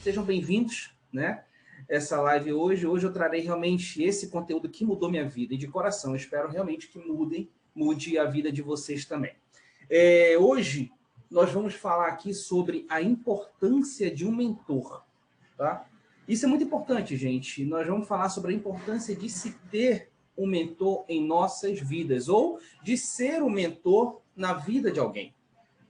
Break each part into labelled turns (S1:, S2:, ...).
S1: Sejam bem-vindos, né? Essa live hoje eu trarei realmente esse conteúdo que mudou minha vida, e de coração, eu espero realmente que mude a vida de vocês também. Hoje, nós vamos falar aqui sobre a importância de um mentor, tá? Isso é muito importante, gente. Nós vamos falar sobre a importância de se ter um mentor em nossas vidas, ou de ser um mentor na vida de alguém.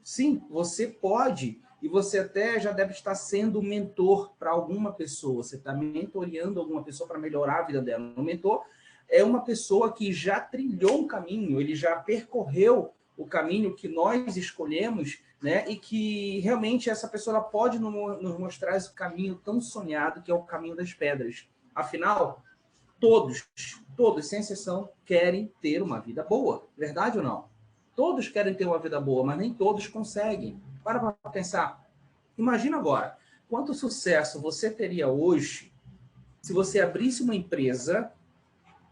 S1: Sim, você pode, e você até já deve estar sendo mentor para alguma pessoa, você está mentoreando alguma pessoa para melhorar a vida dela. Um mentor é uma pessoa que já trilhou um caminho, ele já percorreu o caminho que nós escolhemos, né? E que realmente essa pessoa ela pode nos mostrar esse caminho tão sonhado, que é o caminho das pedras. Afinal, todos, sem exceção, querem ter uma vida boa, verdade ou não? Todos querem ter uma vida boa, mas nem todos conseguem. Para pensar. Imagina agora, quanto sucesso você teria hoje se você abrisse uma empresa,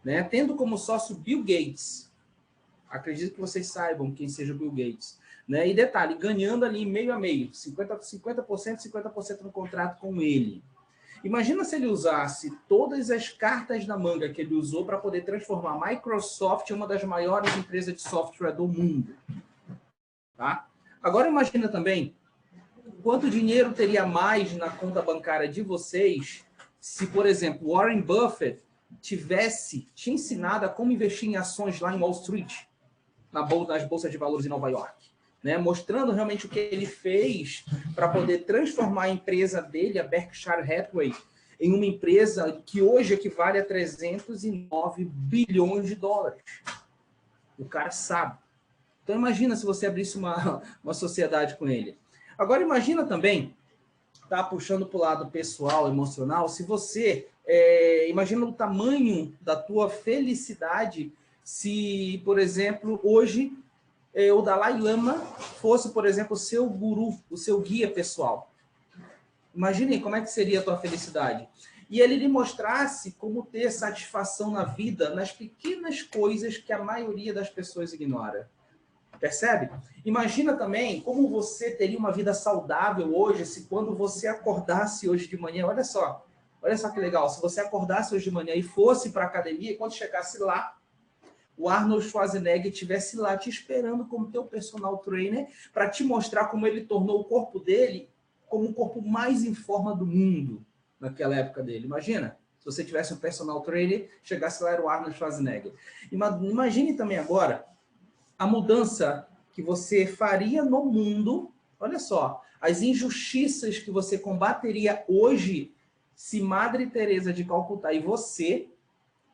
S1: né, tendo como sócio Bill Gates. Acredito que vocês saibam quem seja o Bill Gates. Né? E detalhe, ganhando ali meio a meio, 50% no contrato com ele. Imagina se ele usasse todas as cartas na manga que ele usou para poder transformar a Microsoft em uma das maiores empresas de software do mundo. Tá? Agora imagina também quanto dinheiro teria mais na conta bancária de vocês se, por exemplo, Warren Buffett tivesse te ensinado a como investir em ações lá em Wall Street, nas bolsas de valores em Nova York. Né, mostrando realmente o que ele fez para poder transformar a empresa dele, a Berkshire Hathaway, em uma empresa que hoje equivale a 309 bilhões de dólares. O cara sabe. Então imagina se você abrisse uma sociedade com ele. Agora imagina também, tá puxando para o lado pessoal, emocional, se você, imagina o tamanho da tua felicidade se, por exemplo, hoje o Dalai Lama fosse, por exemplo, o seu guru, o seu guia pessoal. Imaginem como é que seria a tua felicidade. E ele lhe mostrasse como ter satisfação na vida nas pequenas coisas que a maioria das pessoas ignora. Percebe? Imagina também como você teria uma vida saudável hoje se quando você acordasse hoje de manhã, olha só que legal, se você acordasse hoje de manhã e fosse para a academia, quando chegasse lá, o Arnold Schwarzenegger estivesse lá te esperando como teu personal trainer para te mostrar como ele tornou o corpo dele como o corpo mais em forma do mundo naquela época dele. Imagina, se você tivesse um personal trainer, chegasse lá era o Arnold Schwarzenegger. Imagine também agora a mudança que você faria no mundo, olha só, as injustiças que você combateria hoje se Madre Teresa de Calcutá e você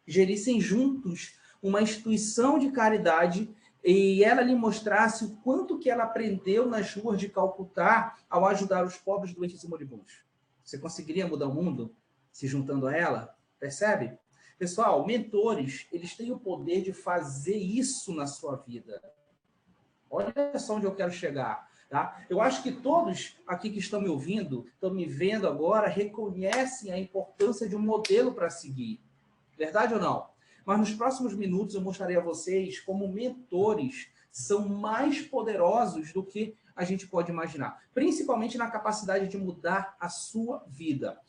S1: gerissem juntos uma instituição de caridade e ela lhe mostrasse o quanto que ela aprendeu nas ruas de Calcutá ao ajudar os pobres, doentes e moribundos. Você conseguiria mudar o mundo se juntando a ela? Percebe? Pessoal, mentores, eles têm o poder de fazer isso na sua vida. Olha só onde eu quero chegar. Tá? Eu acho que todos aqui que estão me ouvindo, estão me vendo agora, reconhecem a importância de um modelo para seguir. Verdade ou não? Mas nos próximos minutos eu mostrarei a vocês como mentores são mais poderosos do que a gente pode imaginar. Principalmente na capacidade de mudar a sua vida.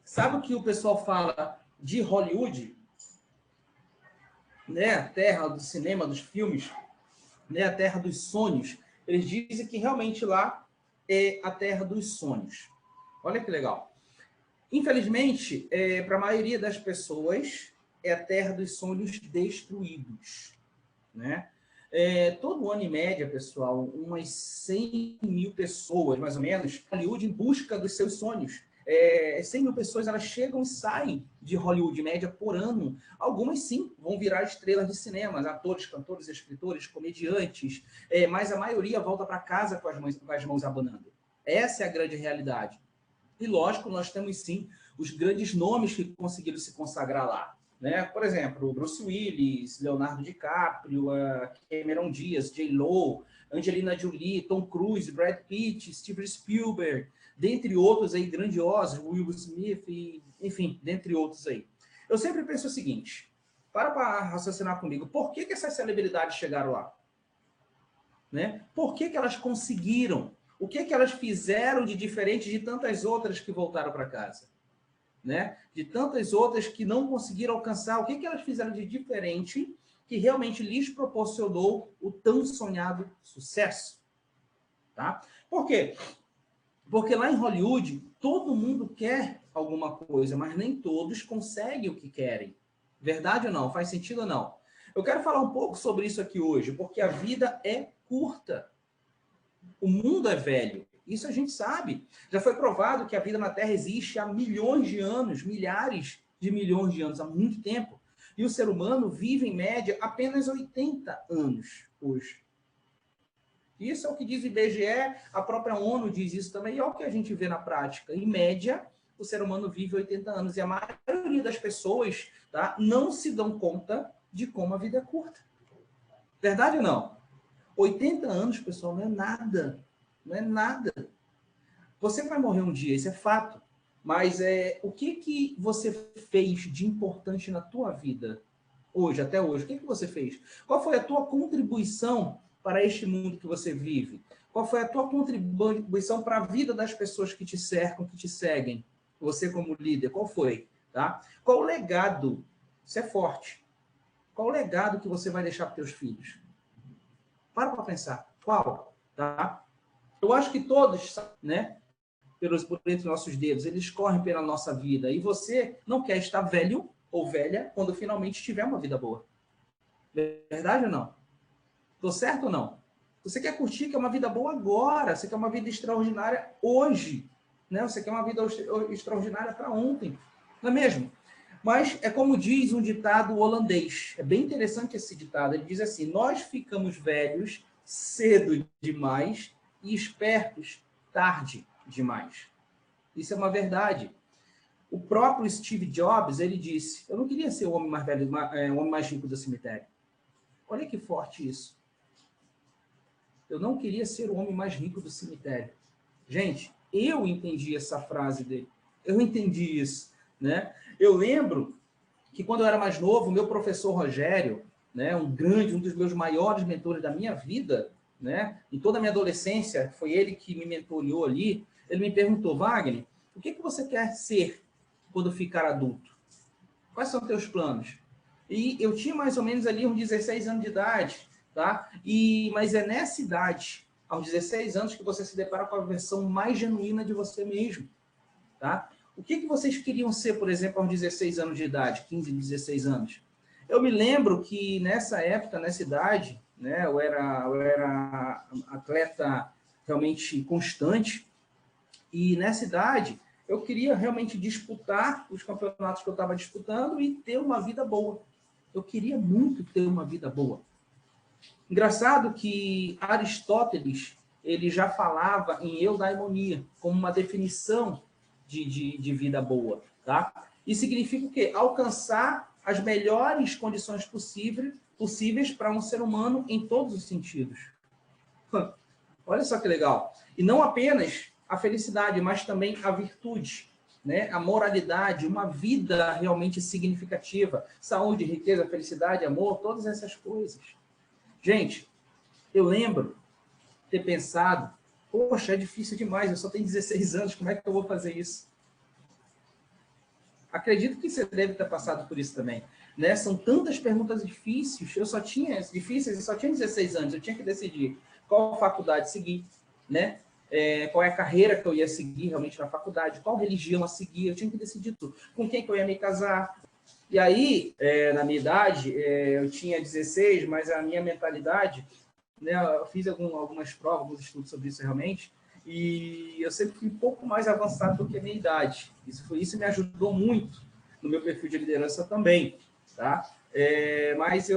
S1: Sabe o que o pessoal fala de Hollywood? Né? A terra do cinema, dos filmes, né? A terra dos sonhos. Eles dizem que realmente lá é a terra dos sonhos. Olha que legal. Infelizmente, para a maioria das pessoas, é a terra dos sonhos destruídos. Né? Todo ano, em média, pessoal, umas 100 mil pessoas, mais ou menos, Hollywood em busca dos seus sonhos. 100 mil pessoas elas chegam e saem de Hollywood, média, por ano. Algumas, sim, vão virar estrelas de cinema, atores, cantores, escritores, comediantes, mas a maioria volta para casa com as mãos abanando. Essa é a grande realidade. E, lógico, nós temos, sim, os grandes nomes que conseguiram se consagrar lá. Né? Por exemplo, Bruce Willis, Leonardo DiCaprio, Cameron Diaz, J.Lo, Angelina Jolie, Tom Cruise, Brad Pitt, Steven Spielberg, dentre outros aí grandiosos, Will Smith, enfim, dentre outros aí. Eu sempre penso o seguinte, para raciocinar comigo, por que essas celebridades chegaram lá? Né? Por que elas conseguiram? O que que elas fizeram de diferente de tantas outras que voltaram para casa? Né? De tantas outras que não conseguiram alcançar, o que que elas fizeram de diferente que realmente lhes proporcionou o tão sonhado sucesso? Tá? Por quê? Porque lá em Hollywood, todo mundo quer alguma coisa, mas nem todos conseguem o que querem. Verdade ou não? Faz sentido ou não? Eu quero falar um pouco sobre isso aqui hoje, porque a vida é curta. O mundo é velho. Isso a gente sabe. Já foi provado que a vida na Terra existe há milhões de anos, milhares de milhões de anos, há muito tempo. E o ser humano vive, em média, apenas 80 anos hoje. Isso é o que diz o IBGE, a própria ONU diz isso também, e é o que a gente vê na prática. Em média, o ser humano vive 80 anos, e a maioria das pessoas, tá, não se dão conta de como a vida é curta. Verdade ou não? 80 anos, pessoal, não é nada. Não é nada. Você vai morrer um dia, isso é fato. Mas o que você fez de importante na tua vida hoje, até hoje? O que você fez? Qual foi a tua contribuição para este mundo que você vive? Qual foi a tua contribuição para a vida das pessoas que te cercam, que te seguem? Você como líder, qual foi? Tá? Qual o legado? Isso é forte. Qual o legado que você vai deixar para os teus filhos? Para pensar. Qual? Tá? Eu acho que todos, né? Por entre nossos dedos, eles correm pela nossa vida. E você não quer estar velho ou velha quando finalmente tiver uma vida boa. Verdade ou não? Estou certo ou não? Você quer curtir, quer uma vida boa agora. Você quer uma vida extraordinária hoje. Né? Você quer uma vida extraordinária para ontem. Não é mesmo? Mas é como diz um ditado holandês. É bem interessante esse ditado. Ele diz assim: nós ficamos velhos cedo demais e espertos tarde demais. Isso é uma verdade. O próprio Steve Jobs, ele disse: eu não queria ser o homem mais velho, o homem mais rico do cemitério. Olha que forte isso. Eu não queria ser o homem mais rico do cemitério. Gente, eu entendi essa frase dele. Eu entendi isso, né? Eu lembro que quando eu era mais novo, o meu professor Rogério, né, um dos meus maiores mentores da minha vida, né, em toda a minha adolescência, foi ele que me mentoreou ali. Ele me perguntou: Wagner, o que você quer ser quando ficar adulto? Quais são os teus planos? E eu tinha mais ou menos ali uns 16 anos de idade, tá? Mas é nessa idade, aos 16 anos, que você se depara com a versão mais genuína de você mesmo, tá? O que vocês queriam ser, por exemplo, aos 16 anos de idade, 15, 16 anos? Eu me lembro que nessa época, nessa idade, né, eu era atleta realmente constante, e nessa idade eu queria realmente disputar os campeonatos que eu estava disputando e ter uma vida boa. Eu queria muito ter uma vida boa. Engraçado que Aristóteles, ele já falava em eudaimonia como uma definição de vida boa, tá? Isso significa o quê? Alcançar as melhores condições possíveis para um ser humano em todos os sentidos. Olha só que legal. E não apenas a felicidade, mas também a virtude, né? A moralidade, uma vida realmente significativa, saúde, riqueza, felicidade, amor, todas essas coisas. Gente, eu lembro ter pensado: poxa, é difícil demais, eu só tenho 16 anos, como é que eu vou fazer isso? Acredito que você deve ter passado por isso também, né? São tantas perguntas difíceis, eu só tinha 16 anos, eu tinha que decidir qual faculdade seguir, né? Qual é a carreira que eu ia seguir realmente na faculdade, qual religião a seguir, eu tinha que decidir tudo, com quem que eu ia me casar. E aí, na minha idade, eu tinha 16, mas a minha mentalidade, né, eu fiz algumas provas, alguns estudos sobre isso realmente, e eu sempre fui um pouco mais avançado do que a minha idade. Isso me ajudou muito no meu perfil de liderança também, tá? Mas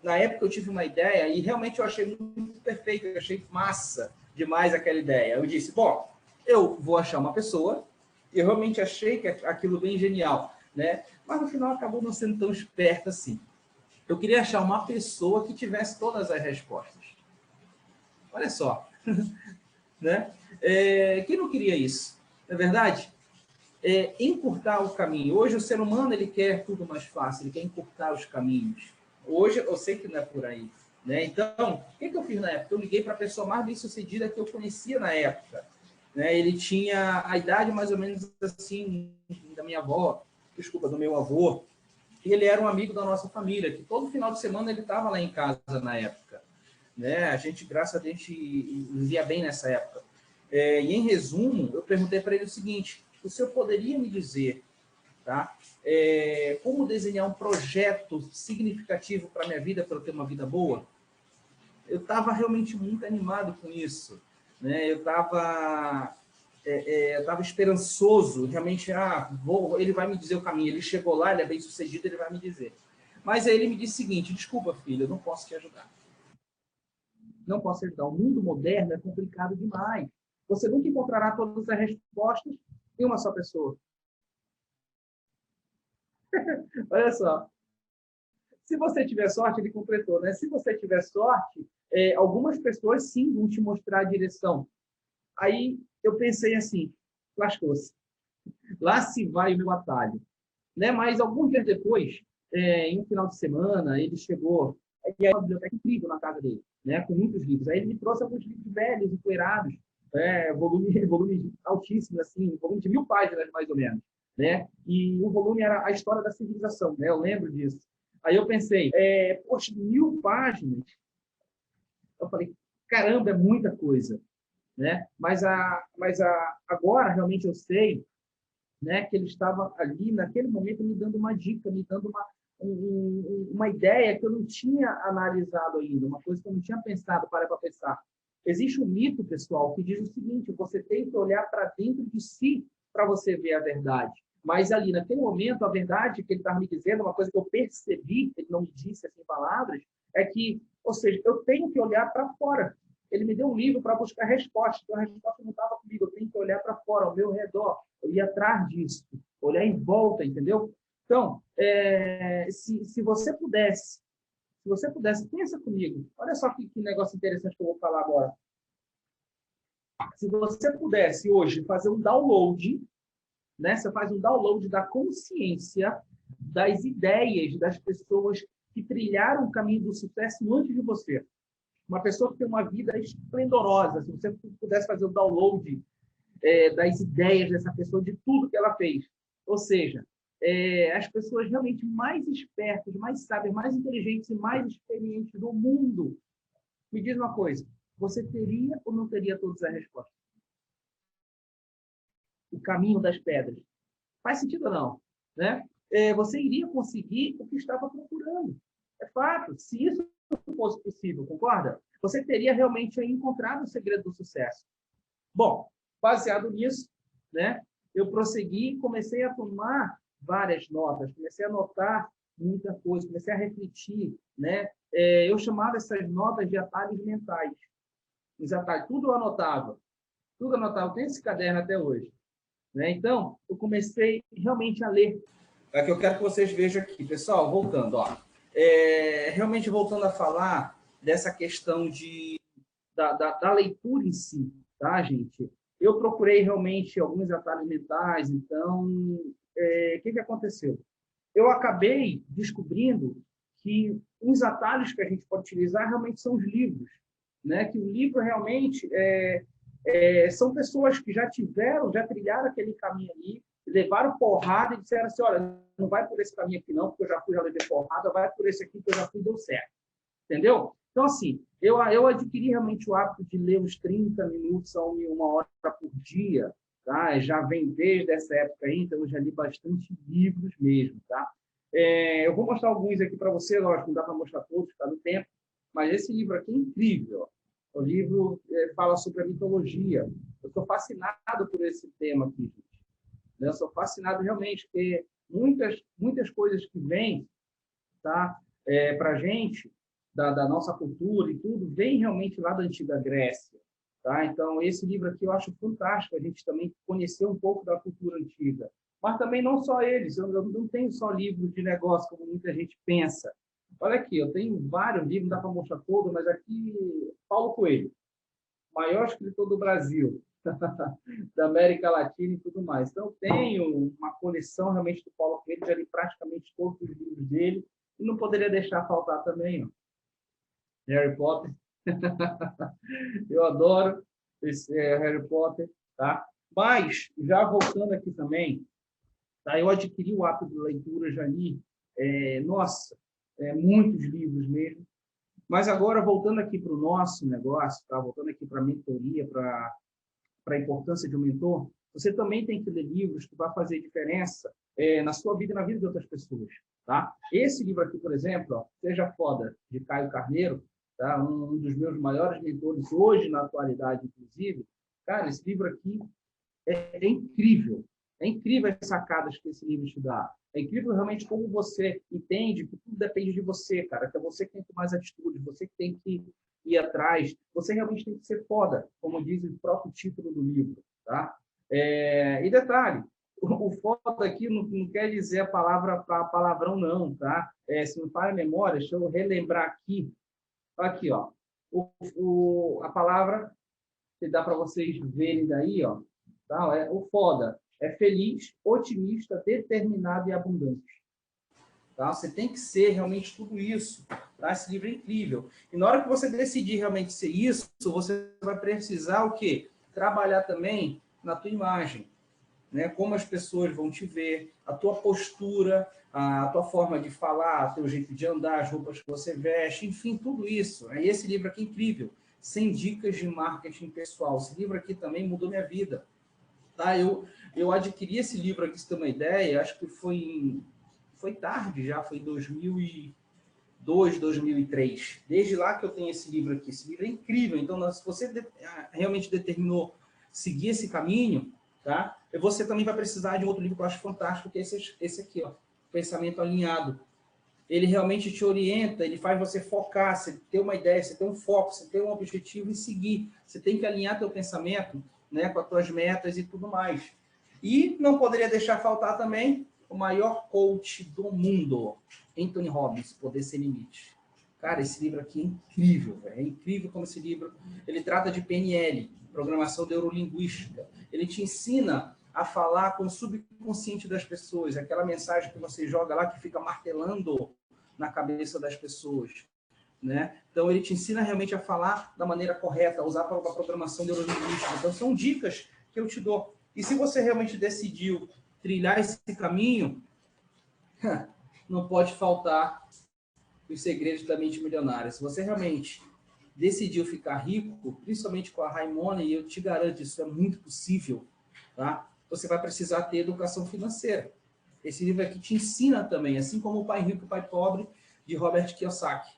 S1: na época eu tive uma ideia e realmente eu achei muito perfeito, eu achei massa demais aquela ideia. Eu disse: bom, eu vou achar uma pessoa, eu realmente achei que aquilo bem genial, né? Mas no final acabou não sendo tão esperto assim. Eu queria achar uma pessoa que tivesse todas as respostas. Olha só, né? Quem não queria isso? Não é verdade? Encurtar o caminho. Hoje o ser humano ele quer tudo mais fácil, ele quer encurtar os caminhos. Hoje eu sei que não é por aí, Né? Então, o que eu fiz na época? Eu liguei para a pessoa mais bem-sucedida que eu conhecia na época. Né? Ele tinha a idade mais ou menos assim da minha avó, desculpa, do meu avô. E ele era um amigo da nossa família, que todo final de semana ele estava lá em casa na época. Né? A gente, graças a Deus, a gente vivia bem nessa época. E em resumo, eu perguntei para ele o seguinte: o senhor poderia me dizer, tá? Como desenhar um projeto significativo para a minha vida, para eu ter uma vida boa? Eu estava realmente muito animado com isso. Né? Eu estava esperançoso, realmente, ele vai me dizer o caminho. Ele chegou lá, ele é bem sucedido, ele vai me dizer. Mas aí ele me disse o seguinte: desculpa, filho, eu não posso te ajudar. Não posso ajudar. O mundo moderno é complicado demais. Você nunca encontrará todas as respostas em uma só pessoa. Olha só. Se você tiver sorte, ele completou, né? Se você tiver sorte, algumas pessoas sim vão te mostrar a direção. Aí eu pensei assim, lascou-se. Lá se vai o meu atalho. Né? Mas alguns dias depois, em um final de semana, ele chegou, e aí uma biblioteca incrível na casa dele, né? Com muitos livros. Aí ele me trouxe alguns livros velhos, empoeirados, volumes altíssimos, assim, volume de 1000 páginas, mais ou menos. Né? E o volume era a história da civilização, né? Eu lembro disso. Aí eu pensei, poxa, 1000 páginas. Eu falei, caramba, é muita coisa. Né? Agora, realmente, eu sei, né, que ele estava ali, naquele momento, me dando uma dica, me dando uma ideia que eu não tinha analisado ainda, uma coisa que eu não tinha pensado, para pensar. Existe um mito, pessoal, que diz o seguinte: você tem que olhar para dentro de si para você ver a verdade. Mas ali, naquele momento, a verdade que ele estava me dizendo, uma coisa que eu percebi, ele não me disse assim em palavras, é que, ou seja, eu tenho que olhar para fora. Ele me deu um livro para buscar resposta, então a resposta não estava comigo, eu tenho que olhar para fora, ao meu redor, eu ir atrás disso, olhar em volta, entendeu? Então, se você pudesse, pensa comigo, olha só que negócio interessante que eu vou falar agora. Se você pudesse hoje fazer um download, né? Você faz um download da consciência, das ideias das pessoas que trilharam o caminho do sucesso antes de você. Uma pessoa que tem uma vida esplendorosa, se você pudesse fazer o download das ideias dessa pessoa, de tudo que ela fez. Ou seja, as pessoas realmente mais espertas, mais sábias, mais inteligentes e mais experientes do mundo. Me diz uma coisa: você teria ou não teria todas as respostas? O caminho das pedras. Faz sentido ou não? Né? Você iria conseguir o que estava procurando. É fato. Se isso fosse possível, concorda? Você teria realmente encontrado o segredo do sucesso. Bom, baseado nisso, né, eu prossegui e comecei a tomar várias notas, comecei a anotar muita coisa, comecei a refletir. Né? Eu chamava essas notas de atalhos mentais. Os atalhos, tudo eu anotava. Tudo eu anotava. Eu tenho esse caderno até hoje. Né? Então, eu comecei realmente a ler. É que eu quero que vocês vejam aqui. Pessoal, voltando. Realmente voltando a falar dessa questão da leitura em si, tá, gente? Eu procurei realmente alguns atalhos mentais, então, o que aconteceu? Eu acabei descobrindo que os atalhos que a gente pode utilizar realmente são os livros, né? Que o livro realmente são pessoas que já trilharam aquele caminho ali, levaram porrada e disseram assim: olha, não vai por esse caminho aqui não, porque eu já fui, já levei porrada, vai por esse aqui que eu já fui, deu certo. Entendeu? Então, assim, eu adquiri realmente o hábito de ler uns 30 minutos a 1 hora por dia, tá? Já vem desde essa época aí, então eu já li bastante livros mesmo, tá? Eu vou mostrar alguns aqui para você, lógico, não dá para mostrar todos, está no tempo, mas esse livro aqui é incrível. O livro fala sobre a mitologia. Eu sou fascinado por esse tema aqui, gente. Eu sou fascinado realmente, porque muitas coisas que vêm, tá? Para a gente, da nossa cultura e tudo, vem realmente lá da antiga Grécia. Tá? Então, esse livro aqui eu acho fantástico, a gente também conhecer um pouco da cultura antiga. Mas também não só eles, eu não tenho só livros de negócio, como muita gente pensa. Olha aqui, eu tenho vários livros, não dá para mostrar todos, mas aqui, Paulo Coelho, maior escritor do Brasil, da América Latina e tudo mais. Então, eu tenho uma coleção realmente do Paulo Coelho, já li praticamente todos os livros dele, e não poderia deixar faltar também. Ó. Harry Potter. Eu adoro esse Harry Potter, tá? Mas, já voltando aqui também, tá? Eu adquiri o hábito de leitura, já li, nossa, muitos livros mesmo. Mas agora, voltando aqui para o nosso negócio, tá? Voltando aqui para a mentoria, para a importância de um mentor, você também tem que ler livros que vão fazer diferença na sua vida e na vida de outras pessoas. Tá? Esse livro aqui, por exemplo, ó, Seja Foda, de Caio Carneiro, tá? Um dos meus maiores mentores hoje, na atualidade, inclusive. Cara, esse livro aqui é incrível. É incrível as sacadas que esse livro te dá. É incrível realmente como você entende que tudo depende de você, cara. Que é você que tem que tomar as atitudes, você que tem que ir atrás. Você realmente tem que ser foda, como diz o próprio título do livro, tá? E detalhe, o foda aqui não quer dizer a palavra palavrão, não, tá? Se não falha a memória, deixa eu relembrar aqui. Aqui, ó. A palavra que dá para vocês verem daí, ó, tá? O foda é feliz, otimista, determinado e abundante. Tá? Você tem que ser realmente tudo isso. Tá? Esse livro é incrível. E na hora que você decidir realmente ser isso, você vai precisar o quê? Trabalhar também na tua imagem, né? Como as pessoas vão te ver, a tua postura, a tua forma de falar, o teu jeito de andar, as roupas que você veste, enfim, tudo isso. E esse livro aqui é incrível. 100 dicas de marketing pessoal. Esse livro aqui também mudou minha vida. Tá? Eu adquiri esse livro aqui, se ter uma ideia, acho que foi tarde já, foi em 2002, 2003. Desde lá que eu tenho esse livro aqui. Esse livro é incrível. Então, se você realmente determinou seguir esse caminho, tá? Você também vai precisar de um outro livro que eu acho fantástico, que é esse aqui, ó, Pensamento Alinhado. Ele realmente te orienta, ele faz você focar, você ter uma ideia, você ter um foco, você ter um objetivo e seguir. Você tem que alinhar teu pensamento, né, com as tuas metas e tudo mais. E não poderia deixar faltar também o maior coach do mundo, Anthony Robbins, Poder Sem Limite. Cara, esse livro aqui é incrível, véio. É incrível como esse livro, ele trata de PNL, Programação Neurolinguística. Ele te ensina a falar com o subconsciente das pessoas, aquela mensagem que você joga lá que fica martelando na cabeça das pessoas, né? Então, ele te ensina realmente a falar da maneira correta, a usar para a programação neurolinguística. Então, são dicas que eu te dou. E se você realmente decidiu trilhar esse caminho, não pode faltar os segredos da mente milionária. Se você realmente decidiu ficar rico, principalmente com a Raimone, e eu te garanto, isso é muito possível, tá? Você vai precisar ter educação financeira. Esse livro aqui te ensina também, assim como o Pai Rico e o Pai Pobre, de Robert Kiyosaki,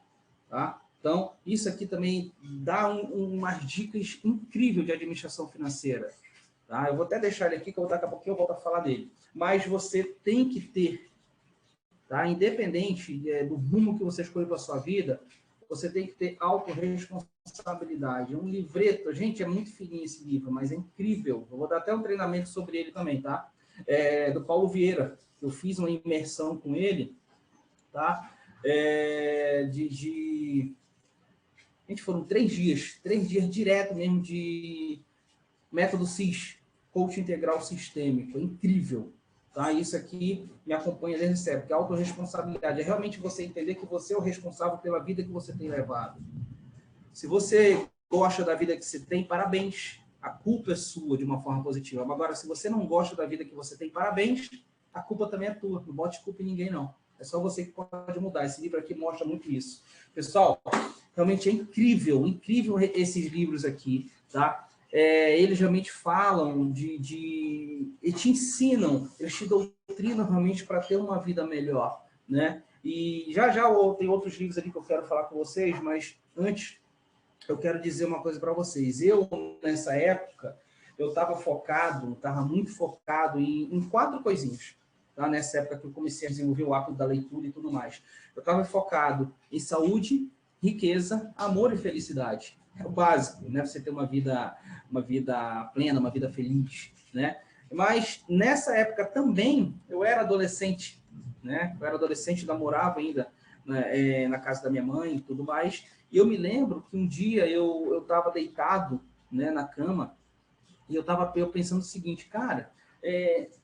S1: tá? Então, isso aqui também dá umas dicas incríveis de administração financeira, tá? Eu vou até deixar ele aqui, que daqui a pouquinho eu volto a falar dele. Mas você tem que ter, tá? Independente do rumo que você escolhe para a sua vida, você tem que ter autorresponsabilidade. É um livreto, gente, é muito fininho esse livro, mas é incrível. Eu vou dar até um treinamento sobre ele também, tá? Do Paulo Vieira. Eu fiz uma imersão com ele, tá? Gente, foram 3 dias direto mesmo de método CIS, Coach Integral Sistêmico. É incrível. Tá? Isso aqui me acompanha desde sempre, porque a autorresponsabilidade é realmente você entender que você é o responsável pela vida que você tem levado. Se você gosta da vida que você tem, parabéns. A culpa é sua de uma forma positiva. Agora, se você não gosta da vida que você tem, parabéns. A culpa também é tua. Não bote culpa em ninguém, não. É só você que pode mudar. Esse livro aqui mostra muito isso. Pessoal, realmente é incrível, incrível esses livros aqui, tá? Eles realmente falam e te ensinam, eles te doutrinam realmente para ter uma vida melhor, né? E já tem outros livros aqui que eu quero falar com vocês, mas antes eu quero dizer uma coisa para vocês. Eu, nessa época, eu estava muito focado em 4 coisinhas. Tá? Nessa época que eu comecei a desenvolver o hábito da leitura e tudo mais. Eu estava focado em saúde, riqueza, amor e felicidade. É o básico, né? Você ter uma vida plena, uma vida feliz, né? Mas nessa época também eu era adolescente, né? Eu era adolescente, namorava ainda, né, na casa da minha mãe e tudo mais. E eu me lembro que um dia eu estava deitado, né, na cama e eu estava pensando o seguinte, cara,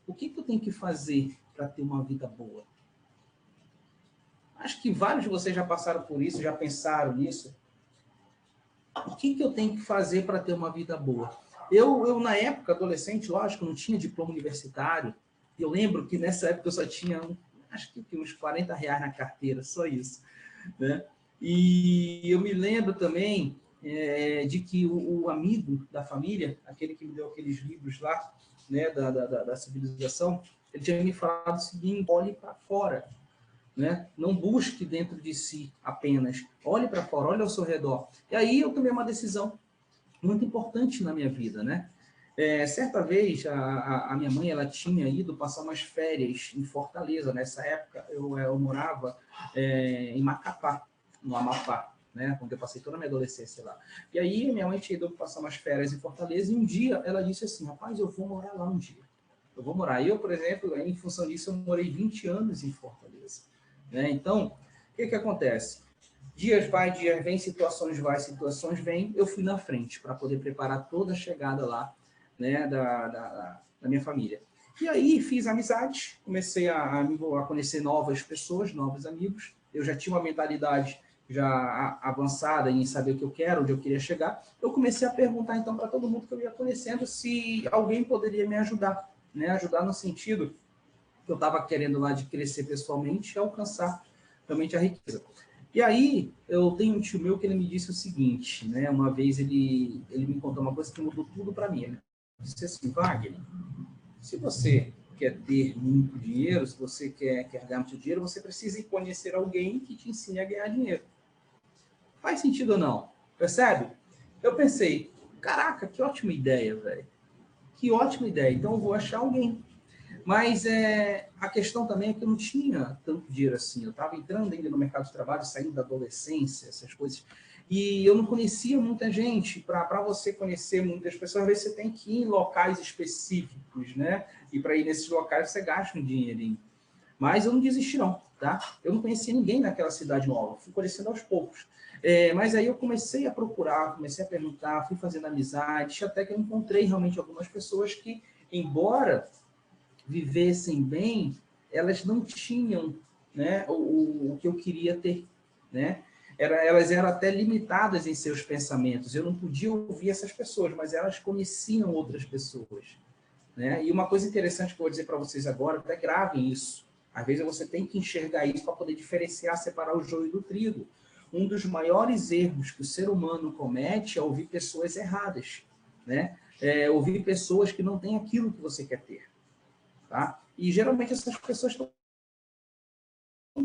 S1: o que eu tenho que fazer para ter uma vida boa? Acho que vários de vocês já passaram por isso, já pensaram nisso. o que eu tenho que fazer para ter uma vida boa? Na época, adolescente, lógico, não tinha diploma universitário. Eu lembro que nessa época eu só tinha, acho que uns R$ 40 na carteira, só isso, né? E eu me lembro também de que o amigo da família, aquele que me deu aqueles livros lá, né, da civilização, ele tinha me falado o seguinte: olhe para fora, né? Não busque dentro de si apenas, olhe para fora, olhe ao seu redor. E aí eu tomei uma decisão muito importante na minha vida, né? Certa vez, a minha mãe, ela tinha ido passar umas férias em Fortaleza. Nessa época, eu morava em Macapá, no Amapá, né? Onde eu passei toda a minha adolescência lá. E aí, minha mãe tinha ido passar umas férias em Fortaleza, e um dia ela disse assim: rapaz, eu vou morar lá um dia. Eu vou morar. Eu, por exemplo, em função disso, eu morei 20 anos em Fortaleza, né? Então, o que acontece? Dias vai, dias vem, situações vêm. Eu fui na frente para poder preparar toda a chegada lá, né, da minha família. E aí fiz amizade, comecei a conhecer novas pessoas, novos amigos. Eu já tinha uma mentalidade já avançada em saber o que eu quero, onde eu queria chegar. Eu comecei a perguntar então para todo mundo que eu ia conhecendo se alguém poderia me ajudar, né? Ajudar no sentido que eu estava querendo lá de crescer pessoalmente e alcançar realmente a riqueza. E aí, eu tenho um tio meu que ele me disse o seguinte, né? Uma vez ele me contou uma coisa que mudou tudo para mim. Ele disse assim: Wagner, se você quer ter muito dinheiro, se você quer ganhar muito dinheiro, você precisa conhecer alguém que te ensine a ganhar dinheiro. Faz sentido ou não? Percebe? Eu pensei, caraca, que ótima ideia, velho. Que ótima ideia. Então, eu vou achar alguém. Mas a questão também é que eu não tinha tanto dinheiro assim. Eu estava entrando ainda no mercado de trabalho, saindo da adolescência, essas coisas. E eu não conhecia muita gente. Para você conhecer muitas pessoas, às vezes você tem que ir em locais específicos, né? E para ir nesses locais você gasta um dinheirinho. Mas eu não desisti não, tá? Eu não conhecia ninguém naquela cidade nova. Fui conhecendo aos poucos. Mas aí eu comecei a procurar, comecei a perguntar, fui fazendo amizade, até que eu encontrei realmente algumas pessoas que, embora vivessem bem, elas não tinham, né, o que eu queria ter, né? Elas eram até limitadas em seus pensamentos. Eu não podia ouvir essas pessoas, mas elas conheciam outras pessoas, né? E uma coisa interessante que eu vou dizer para vocês agora, até gravem isso. Às vezes você tem que enxergar isso para poder diferenciar, separar o joio do trigo. Um dos maiores erros que o ser humano comete é ouvir pessoas erradas, né? Ouvir pessoas que não têm aquilo que você quer ter. Tá? E geralmente essas pessoas estão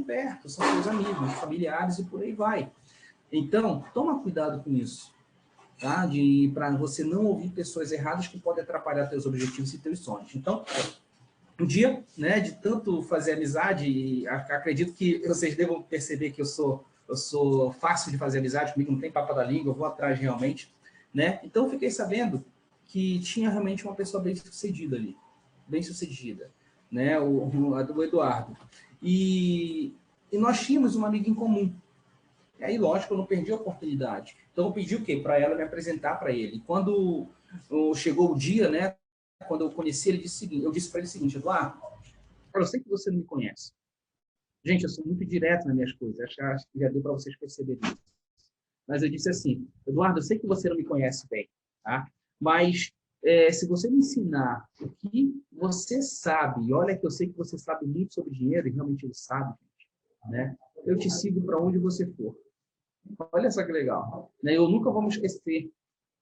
S1: perto, são seus amigos, familiares e por aí vai. Então, toma cuidado com isso, tá? Para você não ouvir pessoas erradas que podem atrapalhar teus objetivos e teus sonhos. Então, um dia, né, de tanto fazer amizade, acredito que vocês devam perceber que eu sou fácil de fazer amizade, comigo não tem papo da língua, eu vou atrás realmente, né? Então, eu fiquei sabendo que tinha realmente uma pessoa bem-sucedida ali, bem-sucedida, né? O Eduardo. E nós tínhamos uma amiga em comum. E aí, lógico, eu não perdi a oportunidade. Então, eu pedi o quê? Para ela me apresentar para ele. Quando chegou o dia, né? Quando eu conheci ele, eu disse para ele o seguinte: Eduardo, eu sei que você não me conhece. Gente, eu sou muito direto nas minhas coisas. Acho que já deu para vocês perceberem isso. Mas eu disse assim: Eduardo, eu sei que você não me conhece bem, tá? Mas se você me ensinar o que você sabe, e olha que eu sei que você sabe muito sobre dinheiro, e realmente ele sabe, né? Eu te sigo para onde você for. Olha só que legal. Né? Eu nunca vou me esquecer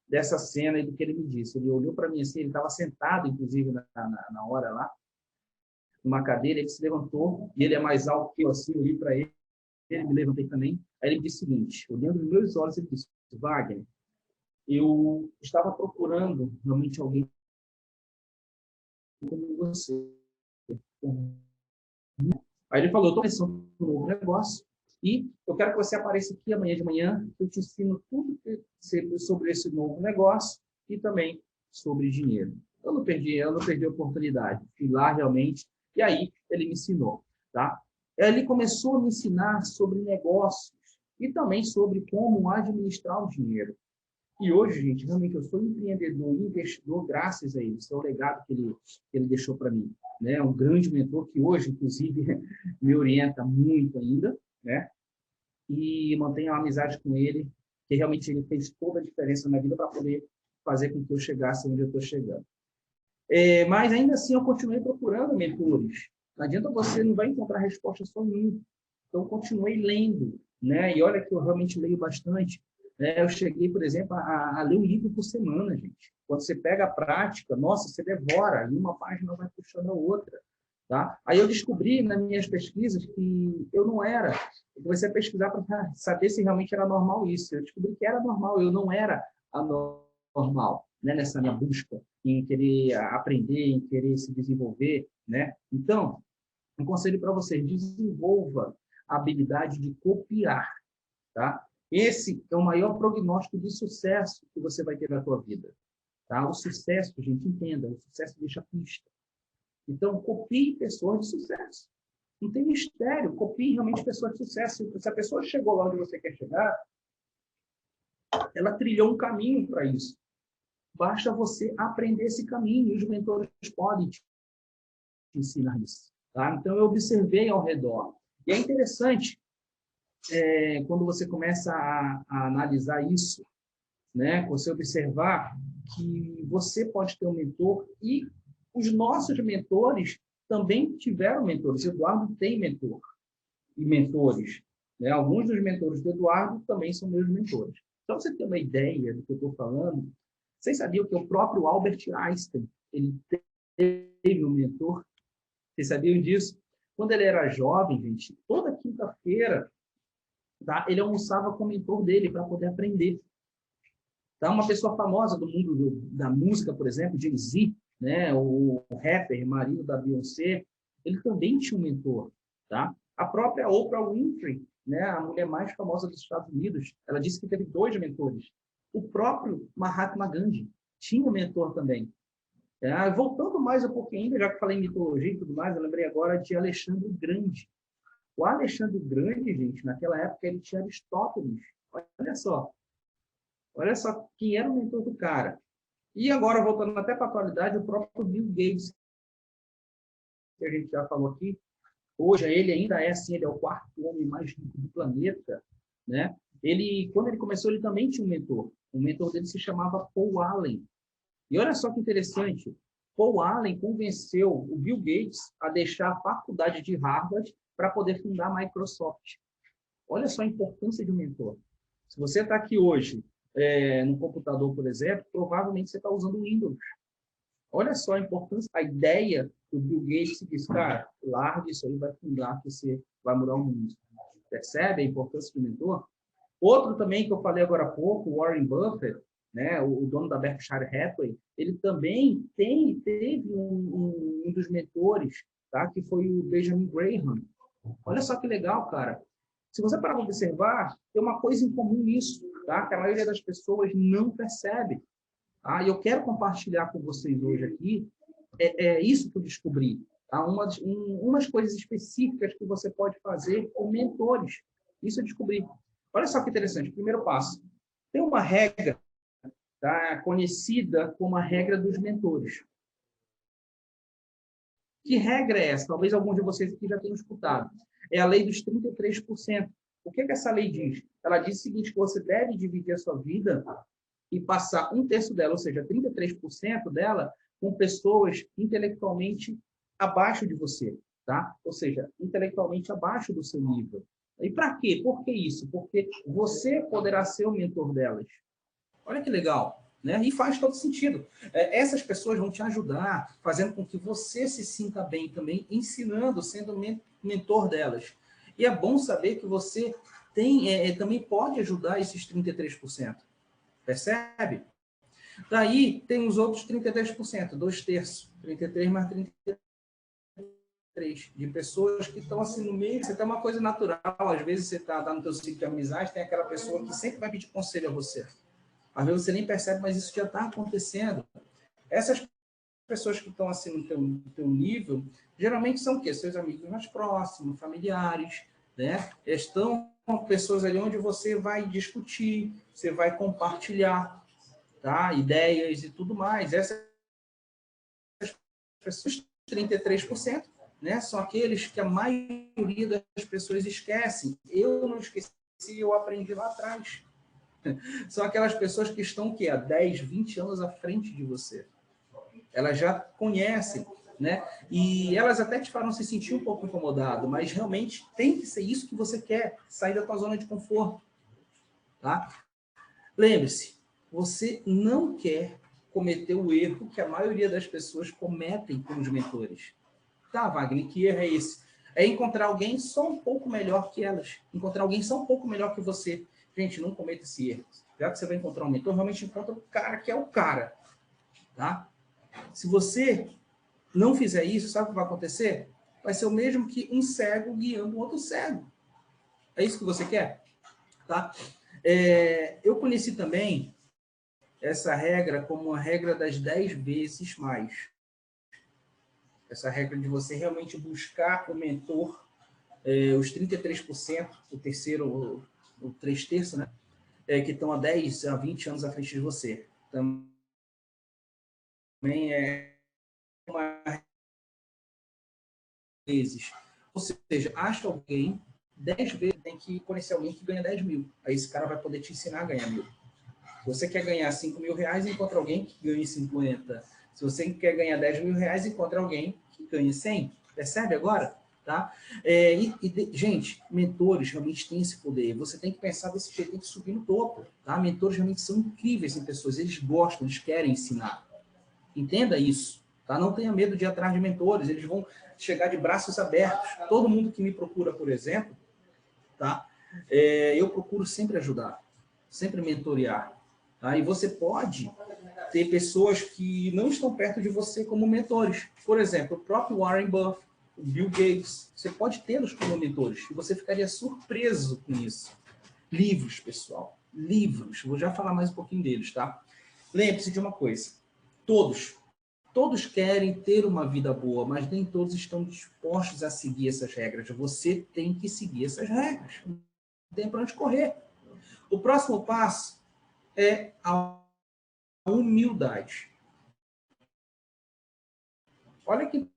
S1: dessa cena e do que ele me disse. Ele olhou para mim assim, ele estava sentado, inclusive, na hora lá, numa cadeira, ele se levantou, e ele é mais alto que eu, assim, eu olhei para ele, me levantei também. Aí ele me disse o seguinte, olhando nos meus olhos, ele disse: Wagner, eu estava procurando realmente alguém como você. Aí ele falou: eu estou começando um novo negócio e eu quero que você apareça aqui amanhã de manhã, que eu te ensino tudo sobre esse novo negócio e também sobre dinheiro. Eu não perdi a oportunidade. Fui lá realmente e aí ele me ensinou, tá? Ele começou a me ensinar sobre negócios e também sobre como administrar o dinheiro. E hoje, gente, realmente eu sou empreendedor, investidor, graças a ele. Esse é o legado que ele deixou para mim. Né? Um grande mentor que hoje, inclusive, me orienta muito ainda, né? E mantenho uma amizade com ele que realmente ele fez toda a diferença na minha vida para poder fazer com que eu chegasse onde eu estou chegando. Mas ainda assim eu continuei procurando mentores. Não adianta, você não vai encontrar resposta só em mim. Então eu continuei lendo, né? E olha que eu realmente leio bastante. Eu cheguei, por exemplo, a ler um livro por semana, gente. Quando você pega a prática, nossa, você devora, e uma página vai puxando a outra. Tá? Aí eu descobri nas minhas pesquisas que eu não era. Eu comecei a pesquisar para saber se realmente era normal isso. Eu descobri que era normal, eu não era anormal, né? Nessa minha busca em querer aprender, em querer se desenvolver, né? Então, um conselho para vocês: desenvolva a habilidade de copiar, tá? Esse é o maior prognóstico de sucesso que você vai ter na sua vida, tá? O sucesso, gente, entenda, o sucesso deixa pista. Então, copie pessoas de sucesso. Não tem mistério, copie realmente pessoas de sucesso. Se a pessoa chegou lá onde você quer chegar, ela trilhou um caminho para isso. Basta você aprender esse caminho, e os mentores podem te ensinar isso. Tá? Então, eu observei ao redor. E é interessante, quando você começa a analisar isso, né? Você observar que você pode ter um mentor, e os nossos mentores também tiveram mentores. Eduardo tem mentor e mentores, né? Alguns dos mentores do Eduardo também são meus mentores. Então, você tem uma ideia do que eu estou falando. Vocês sabiam que o próprio Albert Einstein, ele teve um mentor? Vocês sabiam disso? Quando ele era jovem, gente, toda quinta-feira, tá, ele almoçava com o mentor dele para poder aprender. Tá? Uma pessoa famosa do mundo da música, por exemplo, Jay-Z, né? O rapper, marido da Beyoncé, ele também tinha um mentor. Tá? A própria Oprah Winfrey, né? A mulher mais famosa dos Estados Unidos, ela disse que teve 2 mentores. O próprio Mahatma Gandhi tinha um mentor também. Voltando mais um pouquinho ainda, já que falei em mitologia e tudo mais, eu lembrei agora de Alexandre o Grande. O Alexandre o Grande, gente, naquela época ele tinha Aristóteles. Olha só quem era o mentor do cara. E agora, voltando até para a atualidade, o próprio Bill Gates, que a gente já falou aqui, hoje ele ainda é assim, ele é o 4º homem mais rico do planeta, né? Quando ele começou, ele também tinha um mentor. O mentor dele se chamava Paul Allen. E olha só que interessante, Paul Allen convenceu o Bill Gates a deixar a faculdade de Harvard para poder fundar a Microsoft. Olha só a importância de um mentor. Se você está aqui hoje, no computador, por exemplo, provavelmente você está usando o Windows. Olha só a importância, a ideia do Bill Gates disse, cara, larga isso aí, vai fundar, que você vai mudar o mundo. Percebe a importância do mentor? Outro também que eu falei agora há pouco, Warren Buffett, né, o dono da Berkshire Hathaway, ele também teve um dos mentores, tá, que foi o Benjamin Graham. Olha só que legal, cara. Se você parar para observar, tem uma coisa em comum nisso, tá, que a maioria das pessoas não percebe. Tá? E eu quero compartilhar com vocês hoje aqui isso que eu descobri. Tá? Umas coisas específicas que você pode fazer com mentores. Isso eu descobri. Olha só que interessante. Primeiro passo. Tem uma regra, tá, conhecida como a regra dos mentores. Que regra é essa? Talvez alguns de vocês aqui já tenham escutado. É a lei dos 33%. O que essa lei diz? Ela diz o seguinte, que você deve dividir a sua vida e passar 1/3 dela, ou seja, 33% dela, com pessoas intelectualmente abaixo de você, tá? Ou seja, intelectualmente abaixo do seu nível. E para quê? Por que isso? Porque você poderá ser o mentor delas. Olha que legal, né? E faz todo sentido. Essas pessoas vão te ajudar, fazendo com que você se sinta bem também, ensinando, sendo mentor delas. E é bom saber que você também pode ajudar esses 33%. Percebe? Daí tem os outros 33%, 2/3, 33 mais 33, de pessoas que estão assim no meio. Você tem uma coisa natural, às vezes você está no teu ciclo de amizade, tem aquela pessoa que sempre vai pedir conselho a você. Às vezes você nem percebe, mas isso já está acontecendo. Essas pessoas que estão assim no teu nível, geralmente são o quê? Seus amigos mais próximos, familiares, né? Estão pessoas ali onde você vai discutir, você vai compartilhar, tá? Ideias e tudo mais. Essas pessoas, 33%, né? São aqueles que a maioria das pessoas esquecem. Eu não esqueci, eu aprendi lá atrás. São aquelas pessoas que estão o quê? Há 10, 20 anos à frente de você. Elas já conhecem, né? E elas até te farão se sentir um pouco incomodado, mas realmente tem que ser isso que você quer, sair da tua zona de conforto, tá? Lembre-se, você não quer cometer o erro que a maioria das pessoas cometem com os mentores. Tá, Wagner, que erro é esse? É encontrar alguém só um pouco melhor que elas. Encontrar alguém só um pouco melhor que você. Gente, não cometa esse erro. Já que você vai encontrar um mentor, realmente encontra o cara que é o cara. Tá? Se você não fizer isso, sabe o que vai acontecer? Vai ser o mesmo que um cego guiando um outro cego. É isso que você quer? Tá? Eu conheci também essa regra como a regra das 10 vezes mais. Essa regra de você realmente buscar o mentor, os 33%, o terceiro, o 3/3, né? Que estão há 10 a 20 anos à frente de você. Também é uma vezes. Ou seja, acha alguém 10 vezes, tem que conhecer alguém que ganha 10 mil. Aí esse cara vai poder te ensinar a ganhar 1.000. Se você quer ganhar 5 mil reais, encontra alguém que ganhe 50. Se você quer ganhar 10 mil reais, encontra alguém que ganhe 100. Percebe agora? Tá? Gente, mentores realmente têm esse poder. Você tem que pensar desse jeito, tem que subir no topo. Tá? Mentores realmente são incríveis em pessoas. Eles gostam, eles querem ensinar. Entenda isso. Tá? Não tenha medo de ir atrás de mentores. Eles vão chegar de braços abertos. Todo mundo que me procura, por exemplo, tá? Eu procuro sempre ajudar, sempre mentorear. Tá? E você pode ter pessoas que não estão perto de você como mentores. Por exemplo, o próprio Warren Buffett, o Bill Gates. Você pode tê-los como mentores e você ficaria surpreso com isso. Livros, pessoal. Livros. Vou já falar mais um pouquinho deles, tá? Lembre-se de uma coisa. Todos querem ter uma vida boa, mas nem todos estão dispostos a seguir essas regras. Você tem que seguir essas regras. Não tem para onde correr. O próximo passo é a humildade. Olha que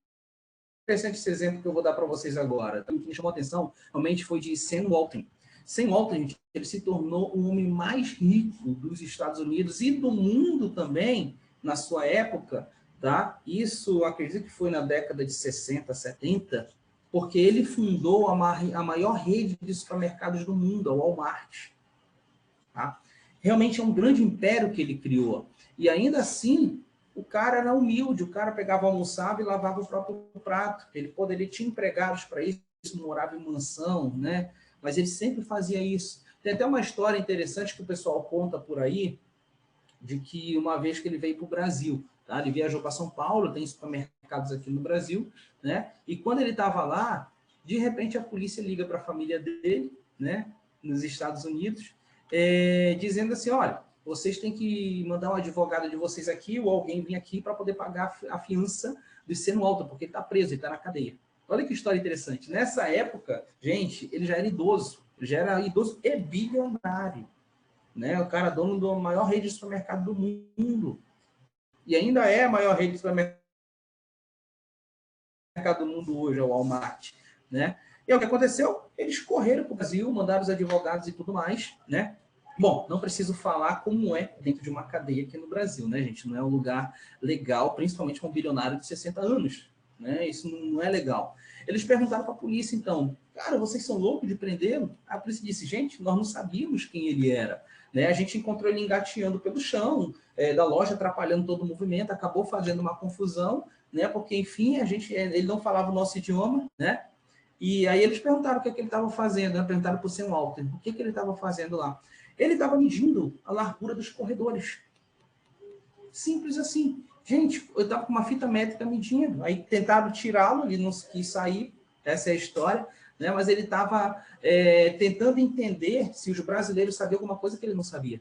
S1: interessante esse exemplo que eu vou dar para vocês agora. O que me chamou a atenção realmente foi de Sam Walton. Sam Walton, ele se tornou o homem mais rico dos Estados Unidos e do mundo também, na sua época, tá? Isso, acredito que foi na década de 60, 70, porque ele fundou a maior rede de supermercados do mundo, a Walmart. Tá? Realmente é um grande império que ele criou. E ainda assim, o cara era humilde, o cara pegava, almoçava e lavava o próprio prato. Ele poderia ter empregados para isso, morava em mansão, né? Mas ele sempre fazia isso. Tem até uma história interessante que o pessoal conta por aí, de que uma vez que ele veio para o Brasil, tá? Ele viajou para São Paulo, tem supermercados aqui no Brasil, né? E quando ele estava lá, de repente a polícia liga para a família dele, né? Nos Estados Unidos, dizendo assim, olha, vocês têm que mandar um advogado de vocês aqui ou alguém vir aqui para poder pagar a fiança do Seno Alto, porque ele está preso, ele está na cadeia. Olha que história interessante. Nessa época, gente, ele já era idoso e bilionário, né? O cara dono da maior rede de supermercado do mundo. E ainda é a maior rede de supermercado do mundo hoje, é o Walmart, né? E o que aconteceu? Eles correram para o Brasil, mandaram os advogados e tudo mais, né? Bom, não preciso falar como é dentro de uma cadeia aqui no Brasil, né, gente? Não é um lugar legal, principalmente com um bilionário de 60 anos, né? Isso não é legal. Eles perguntaram para a polícia, então, cara, vocês são loucos de prendê-lo? A polícia disse, gente, nós não sabíamos quem ele era, né? A gente encontrou ele engateando pelo chão da loja, atrapalhando todo o movimento, acabou fazendo uma confusão, né? Porque, enfim, ele não falava o nosso idioma, né? E aí eles perguntaram o que ele estava fazendo, né? Perguntaram para o Sam Walton, o que ele estava fazendo lá. Ele estava medindo a largura dos corredores. Simples assim. Gente, eu estava com uma fita métrica medindo. Aí tentaram tirá-lo, ele não quis sair, essa é a história, né? Mas ele estava tentando entender se os brasileiros sabiam alguma coisa que ele não sabia.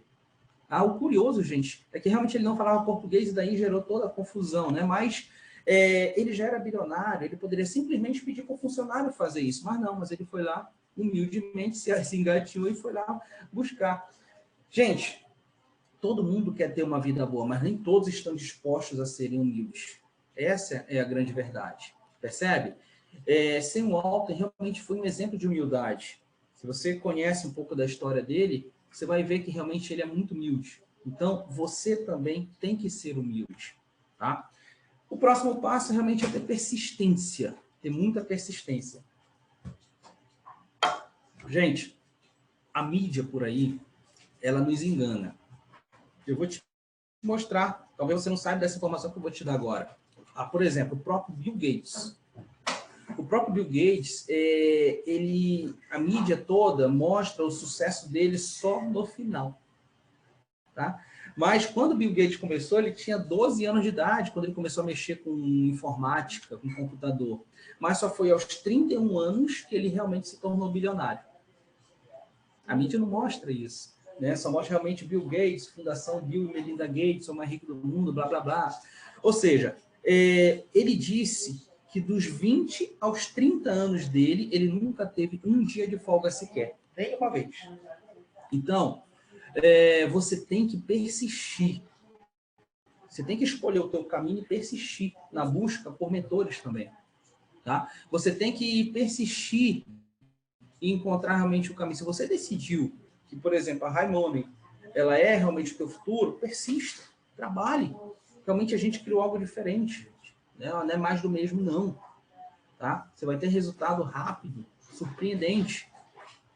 S1: O curioso, gente, é que realmente ele não falava português e daí gerou toda a confusão, né? Mas ele já era bilionário, ele poderia simplesmente pedir para o funcionário fazer isso, mas não, mas ele foi lá, humildemente, se engatilhou e foi lá buscar. Gente, todo mundo quer ter uma vida boa, mas nem todos estão dispostos a serem humildes. Essa é a grande verdade, percebe? Sam Walton realmente foi um exemplo de humildade. Se você conhece um pouco da história dele, você vai ver que realmente ele é muito humilde. Então, você também tem que ser humilde, tá? O próximo passo realmente é ter persistência, ter muita persistência. Gente, a mídia por aí, ela nos engana. Eu vou te mostrar, talvez você não saiba dessa informação que eu vou te dar agora. Por exemplo, o próprio Bill Gates. O próprio Bill Gates, a mídia toda mostra o sucesso dele só no final. Tá? Mas quando o Bill Gates começou, ele tinha 12 anos de idade, quando ele começou a mexer com informática, com computador. Mas só foi aos 31 anos que ele realmente se tornou bilionário. A mídia não mostra isso. Né? Só mostra realmente Bill Gates, Fundação Bill e Melinda Gates, o mais rico do mundo, blá, blá, blá. Ou seja, ele disse que dos 20 aos 30 anos dele, ele nunca teve um dia de folga sequer. Nem uma vez. Então, você tem que persistir. Você tem que escolher o teu caminho e persistir na busca por mentores também. Tá? Você tem que persistir e encontrar realmente o caminho. Se você decidiu que, por exemplo, a Raimone, ela é realmente o teu futuro, persista, trabalhe. Realmente a gente criou algo diferente. Né? Não é mais do mesmo, não. Tá? Você vai ter resultado rápido, surpreendente,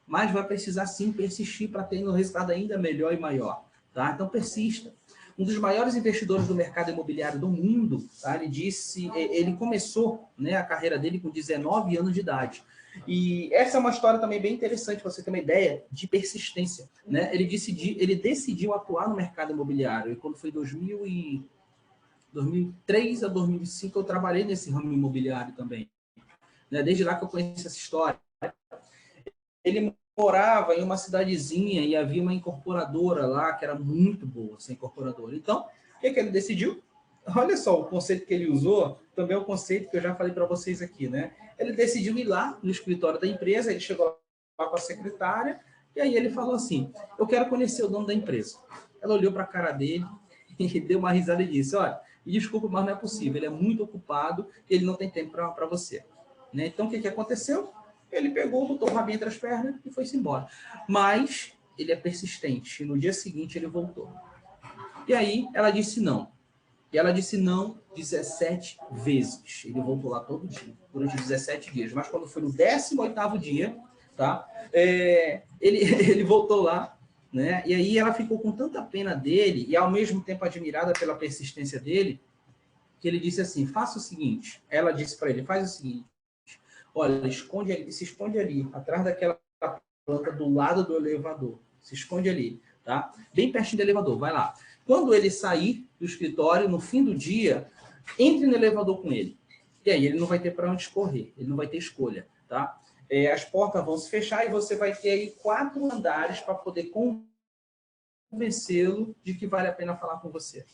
S1: mas vai precisar sim persistir para ter um resultado ainda melhor e maior. Tá? Então persista. Um dos maiores investidores do mercado imobiliário do mundo, tá? Ele começou, né, a carreira dele com 19 anos de idade. E essa é uma história também bem interessante, para você ter uma ideia de persistência. Né? Ele decidiu atuar no mercado imobiliário. E quando foi 2003 a 2005, eu trabalhei nesse ramo imobiliário também. Né? Desde lá que eu conheço essa história. Ele morava em uma cidadezinha e havia uma incorporadora lá que era muito boa, essa incorporadora. Então, o que ele decidiu? Olha só, o conceito que ele usou também é o conceito que eu já falei para vocês aqui, né? Ele decidiu ir lá no escritório da empresa, ele chegou lá com a secretária, e aí ele falou assim, eu quero conhecer o dono da empresa. Ela olhou para a cara dele e deu uma risada e disse, olha, desculpa, mas não é possível, ele é muito ocupado, ele não tem tempo para você. Né? Então, o que aconteceu? Ele pegou, botou o rabinho entre as pernas e foi-se embora. Mas ele é persistente. E no dia seguinte ele voltou. E aí ela disse não. E ela disse não 17 vezes. Ele voltou lá todo dia, durante 17 dias. Mas quando foi no 18º dia, tá? Ele voltou lá, né? E aí ela ficou com tanta pena dele e ao mesmo tempo admirada pela persistência dele, que ele disse assim, faça o seguinte. Ela disse para ele, faz o seguinte. Olha, se esconde ali, atrás daquela planta do lado do elevador. Se esconde ali, tá? Bem pertinho do elevador, vai lá. Quando ele sair do escritório, no fim do dia, entre no elevador com ele. E aí ele não vai ter para onde escorrer, ele não vai ter escolha, tá? As portas vão se fechar e você vai ter aí 4 andares para poder convencê-lo de que vale a pena falar com você.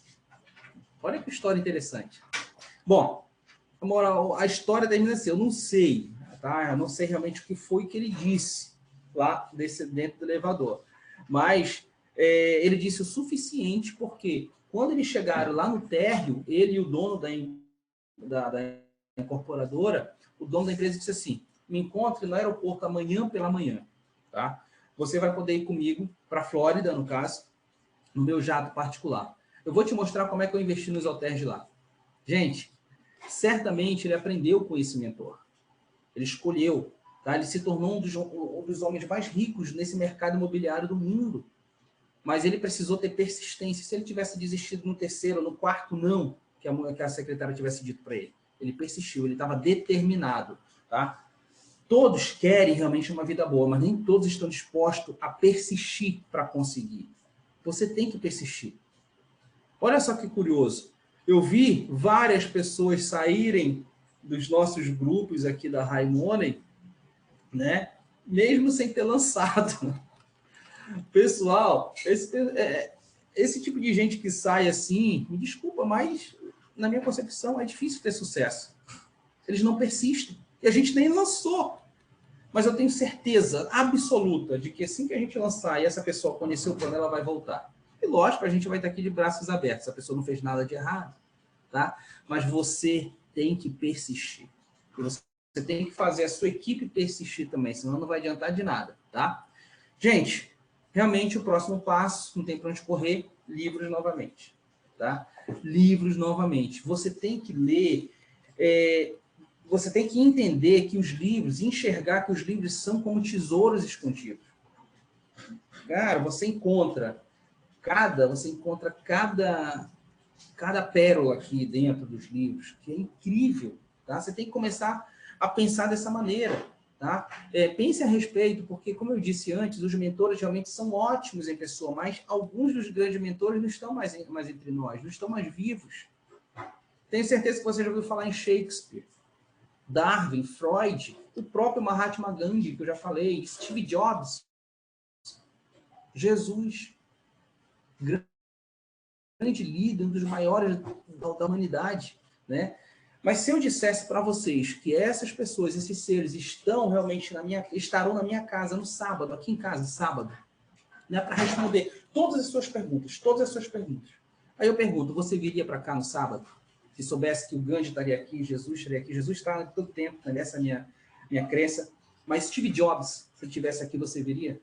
S1: Olha que história interessante. Bom, a história termina assim, eu não sei, tá? Eu não sei realmente o que foi que ele disse lá dentro do elevador. Mas ele disse o suficiente porque quando eles chegaram lá no térreo, ele e o dono da incorporadora, o dono da empresa disse assim, me encontre no aeroporto amanhã pela manhã, tá? Você vai poder ir comigo para a Flórida, no caso, no meu jato particular. Eu vou te mostrar como é que eu investi nos hotéis de lá. Gente, certamente ele aprendeu com esse mentor. Ele escolheu, tá? Ele se tornou um dos homens mais ricos nesse mercado imobiliário do mundo. Mas ele precisou ter persistência. Se ele tivesse desistido no 3º, no 4º não, que a secretária tivesse dito para ele. Ele persistiu, ele estava determinado. Tá? Todos querem realmente uma vida boa, mas nem todos estão dispostos a persistir para conseguir. Você tem que persistir. Olha só que curioso. Eu vi várias pessoas saírem dos nossos grupos aqui da Raimone, né? Mesmo sem ter lançado. Pessoal, esse tipo de gente que sai assim, me desculpa, mas na minha concepção é difícil ter sucesso. Eles não persistem. E a gente nem lançou. Mas eu tenho certeza absoluta de que assim que a gente lançar e essa pessoa conhecer o plano, ela vai voltar. E lógico, a gente vai estar aqui de braços abertos. A pessoa não fez nada de errado. Tá? Mas você tem que persistir. Você tem que fazer a sua equipe persistir também, senão não vai adiantar de nada. Tá? Gente, realmente o próximo passo, não tem para onde correr, livros novamente. Tá? Livros novamente. Você tem que ler, você tem que entender que os livros, enxergar que os livros são como tesouros escondidos. Cara, você encontra cada pérola aqui dentro dos livros, que é incrível. Tá? Você tem que começar a pensar dessa maneira. Tá? Pense a respeito, porque, como eu disse antes, os mentores realmente são ótimos em pessoa, mas alguns dos grandes mentores não estão mais entre nós, não estão mais vivos. Tenho certeza que você já ouviu falar em Shakespeare, Darwin, Freud, o próprio Mahatma Gandhi, que eu já falei, Steve Jobs, Jesus, grande líder, um dos maiores da humanidade, né? Mas se eu dissesse para vocês que essas pessoas, esses seres, estarão na minha casa no sábado, aqui em casa, sábado, né, para responder todas as suas perguntas, Aí eu pergunto, você viria para cá no sábado? Se soubesse que o Gandhi estaria aqui, Jesus estaria aqui, Jesus está todo tempo, né, essa é a minha crença. Mas Steve Jobs, se ele estivesse aqui, você viria?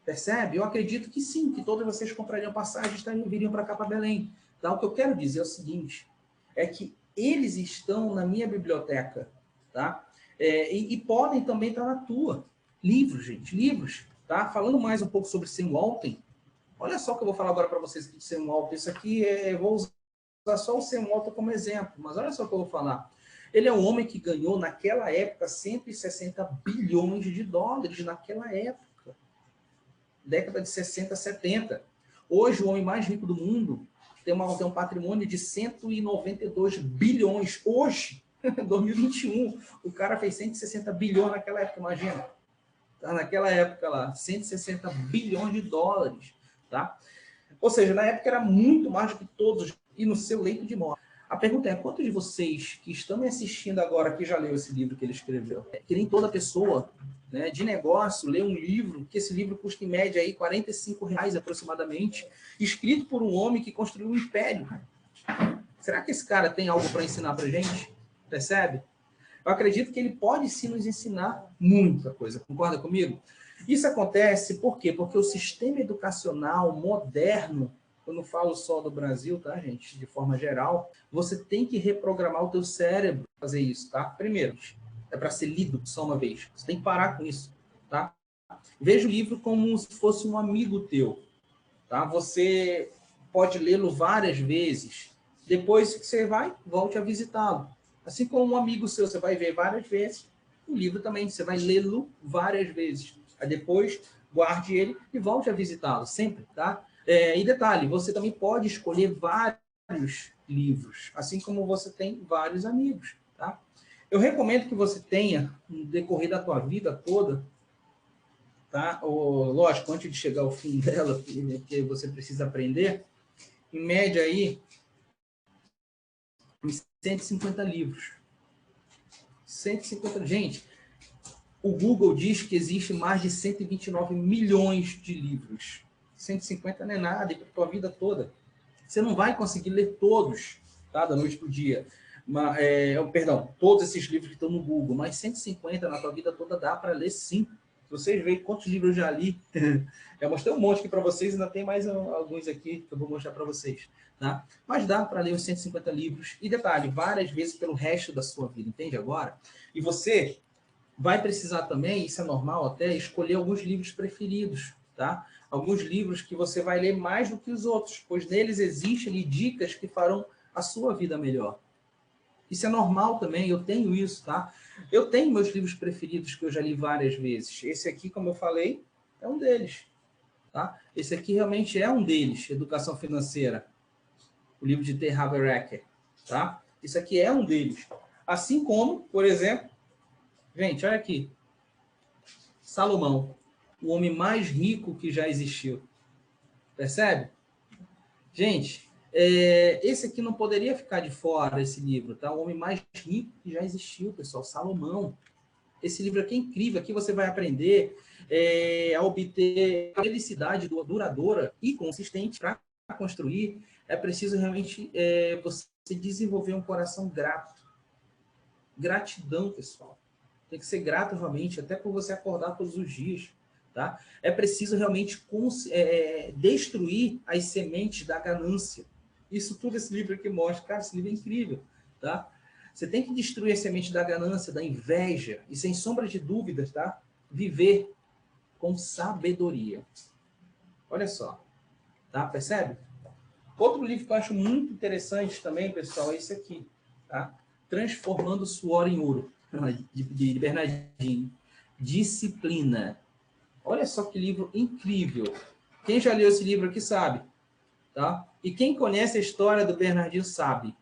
S1: Percebe? Eu acredito que sim, que todos vocês comprariam passagens e viriam para cá, para Belém. Tá? O que eu quero dizer é o seguinte, é que eles estão na minha biblioteca, tá? E podem também estar na tua. Livros, gente, livros. Tá? Falando mais um pouco sobre Sam Walton, olha só o que eu vou falar agora para vocês aqui de Sam Walton. Isso aqui, vou usar só o Sam Walton como exemplo, mas olha só o que eu vou falar. Ele é um homem que ganhou, naquela época, 160 bilhões de dólares, naquela época. Década de 60, 70. Hoje, o homem mais rico do mundo tem um patrimônio de 192 bilhões. Hoje, 2021, o cara fez 160 bilhões naquela época, imagina. Tá? Naquela época lá, 160 bilhões de dólares. Tá? Ou seja, na época era muito mais do que todos, e no seu leito de morte. A pergunta é, quantos de vocês que estão me assistindo agora, que já leu esse livro que ele escreveu? Que nem toda pessoa, né, de negócio lê um livro, que esse livro custa em média aí R$ 45 aproximadamente, escrito por um homem que construiu um império. Será que esse cara tem algo para ensinar para gente? Percebe? Eu acredito que ele pode sim nos ensinar muita coisa. Concorda comigo? Isso acontece por quê? Porque o sistema educacional moderno, eu não falo só do Brasil, tá, gente? De forma geral, você tem que reprogramar o teu cérebro para fazer isso, tá? Primeiro, é para ser lido só uma vez. Você tem que parar com isso, tá? Veja o livro como se fosse um amigo teu, tá? Você pode lê-lo várias vezes. Depois que você volte a visitá-lo. Assim como um amigo seu, você vai ver várias vezes. O livro também, você vai lê-lo várias vezes. Aí depois, guarde ele e volte a visitá-lo, sempre, tá? E detalhe, você também pode escolher vários livros, assim como você tem vários amigos, tá? Eu recomendo que você tenha, no decorrer da tua vida toda, tá? Lógico, antes de chegar ao fim dela, porque você precisa aprender, em média aí, 150 livros. 150, gente, o Google diz que existe mais de 129 milhões de livros. 150 não é nada, e para a tua vida toda. Você não vai conseguir ler todos, tá? Da noite para o dia. Perdão, todos esses livros que estão no Google, mas 150 na tua vida toda dá para ler sim. Se vocês verem quantos livros eu já li, já mostrei um monte aqui para vocês, ainda tem mais alguns aqui que eu vou mostrar para vocês. Tá? Mas dá para ler os 150 livros, e detalhe, várias vezes pelo resto da sua vida, entende agora? E você vai precisar também, isso é normal até, escolher alguns livros preferidos, tá? Alguns livros que você vai ler mais do que os outros, pois neles existem dicas que farão a sua vida melhor. Isso é normal também, eu tenho isso, tá? Eu tenho meus livros preferidos que eu já li várias vezes. Esse aqui, como eu falei, é um deles, tá? Esse aqui realmente é um deles, Educação Financeira, o livro de T. Harv Eker, tá? Isso aqui é um deles. Assim como, por exemplo, gente, olha aqui, Salomão, o homem mais rico que já existiu. Percebe? Gente, esse aqui não poderia ficar de fora, esse livro, tá? O homem mais rico que já existiu, pessoal, Salomão. Esse livro aqui é incrível, aqui você vai aprender a obter felicidade duradoura e consistente. Para construir, é preciso realmente você desenvolver um coração grato. Gratidão, pessoal. Tem que ser grato realmente, até por você acordar todos os dias. tá? É preciso realmente destruir as sementes da ganância. Isso tudo esse livro aqui mostra. Cara, esse livro é incrível, tá? Você tem que destruir a semente da ganância, da inveja, e sem sombra de dúvidas, tá? Viver com sabedoria. Olha só, tá? Percebe? Outro livro que eu acho muito interessante também, pessoal, é esse aqui, tá? Transformando o Suor em Ouro, de Bernardinho. Disciplina. Olha só que livro incrível. Quem já leu esse livro aqui sabe, tá? E quem conhece a história do Bernardinho sabe,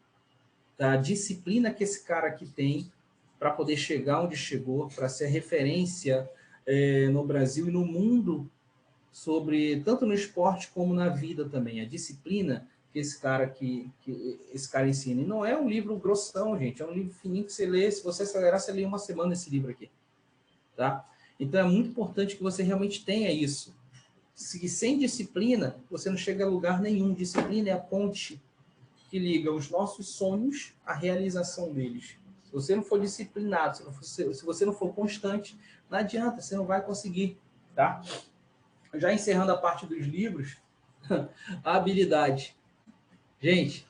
S1: tá? A disciplina que esse cara aqui tem para poder chegar onde chegou, para ser referência no Brasil e no mundo, sobre tanto no esporte como na vida também. A disciplina que esse cara ensina. E não é um livro grossão, gente. É um livro fininho que você lê. Se você acelerar, você lê em uma semana esse livro aqui, tá? Então é muito importante que você realmente tenha isso. Sem disciplina, você não chega a lugar nenhum. Disciplina é a ponte que liga os nossos sonhos à realização deles. Se você não for disciplinado, se você não for constante, não adianta, você não vai conseguir, tá? Já encerrando a parte dos livros, a habilidade. Gente,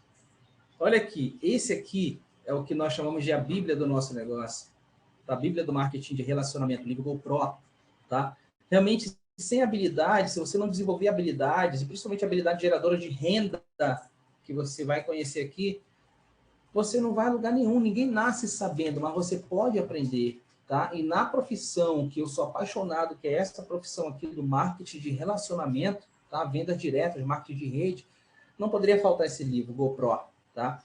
S1: olha aqui, esse aqui é o que nós chamamos de a Bíblia do nosso negócio, tá? A Bíblia do marketing de relacionamento, livro GoPro, tá? Realmente, sem habilidade, se você não desenvolver habilidades, e principalmente habilidade geradora de renda, que você vai conhecer aqui, você não vai a lugar nenhum, ninguém nasce sabendo, mas você pode aprender, tá? E na profissão que eu sou apaixonado, que é essa profissão aqui do marketing de relacionamento, tá? Vendas diretas, marketing de rede, não poderia faltar esse livro, GoPro, tá?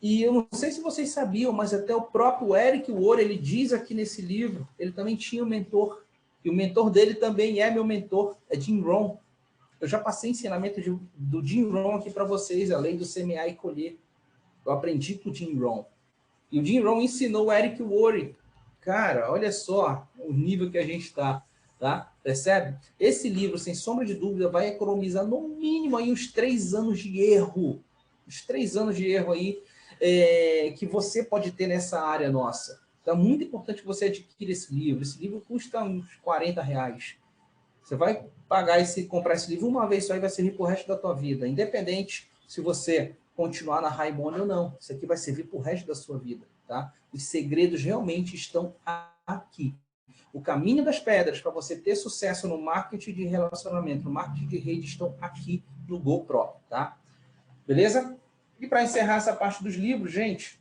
S1: E eu não sei se vocês sabiam, mas até o próprio Eric Worre, ele diz aqui nesse livro, ele também tinha um mentor, e o mentor dele também é meu mentor, é Jim Rohn. Eu já passei ensinamento do Jim Rohn aqui para vocês, além do semear e colher. Eu aprendi com o Jim Rohn. E o Jim Rohn ensinou o Eric Worre. Cara, olha só o nível que a gente está, tá? Percebe? Esse livro, sem sombra de dúvida, vai economizar no mínimo aí uns 3 anos de erro. Uns 3 anos de erro aí que você pode ter nessa área nossa. Então, é muito importante que você adquira esse livro. Esse livro custa uns R$ 40. Você vai comprar esse livro uma vez só e vai servir para o resto da tua vida. Independente se você continuar na Raimonda ou não. Isso aqui vai servir para o resto da sua vida, tá? Os segredos realmente estão aqui. O caminho das pedras para você ter sucesso no marketing de relacionamento, no marketing de rede, estão aqui no GoPro, tá? Beleza? E para encerrar essa parte dos livros, gente,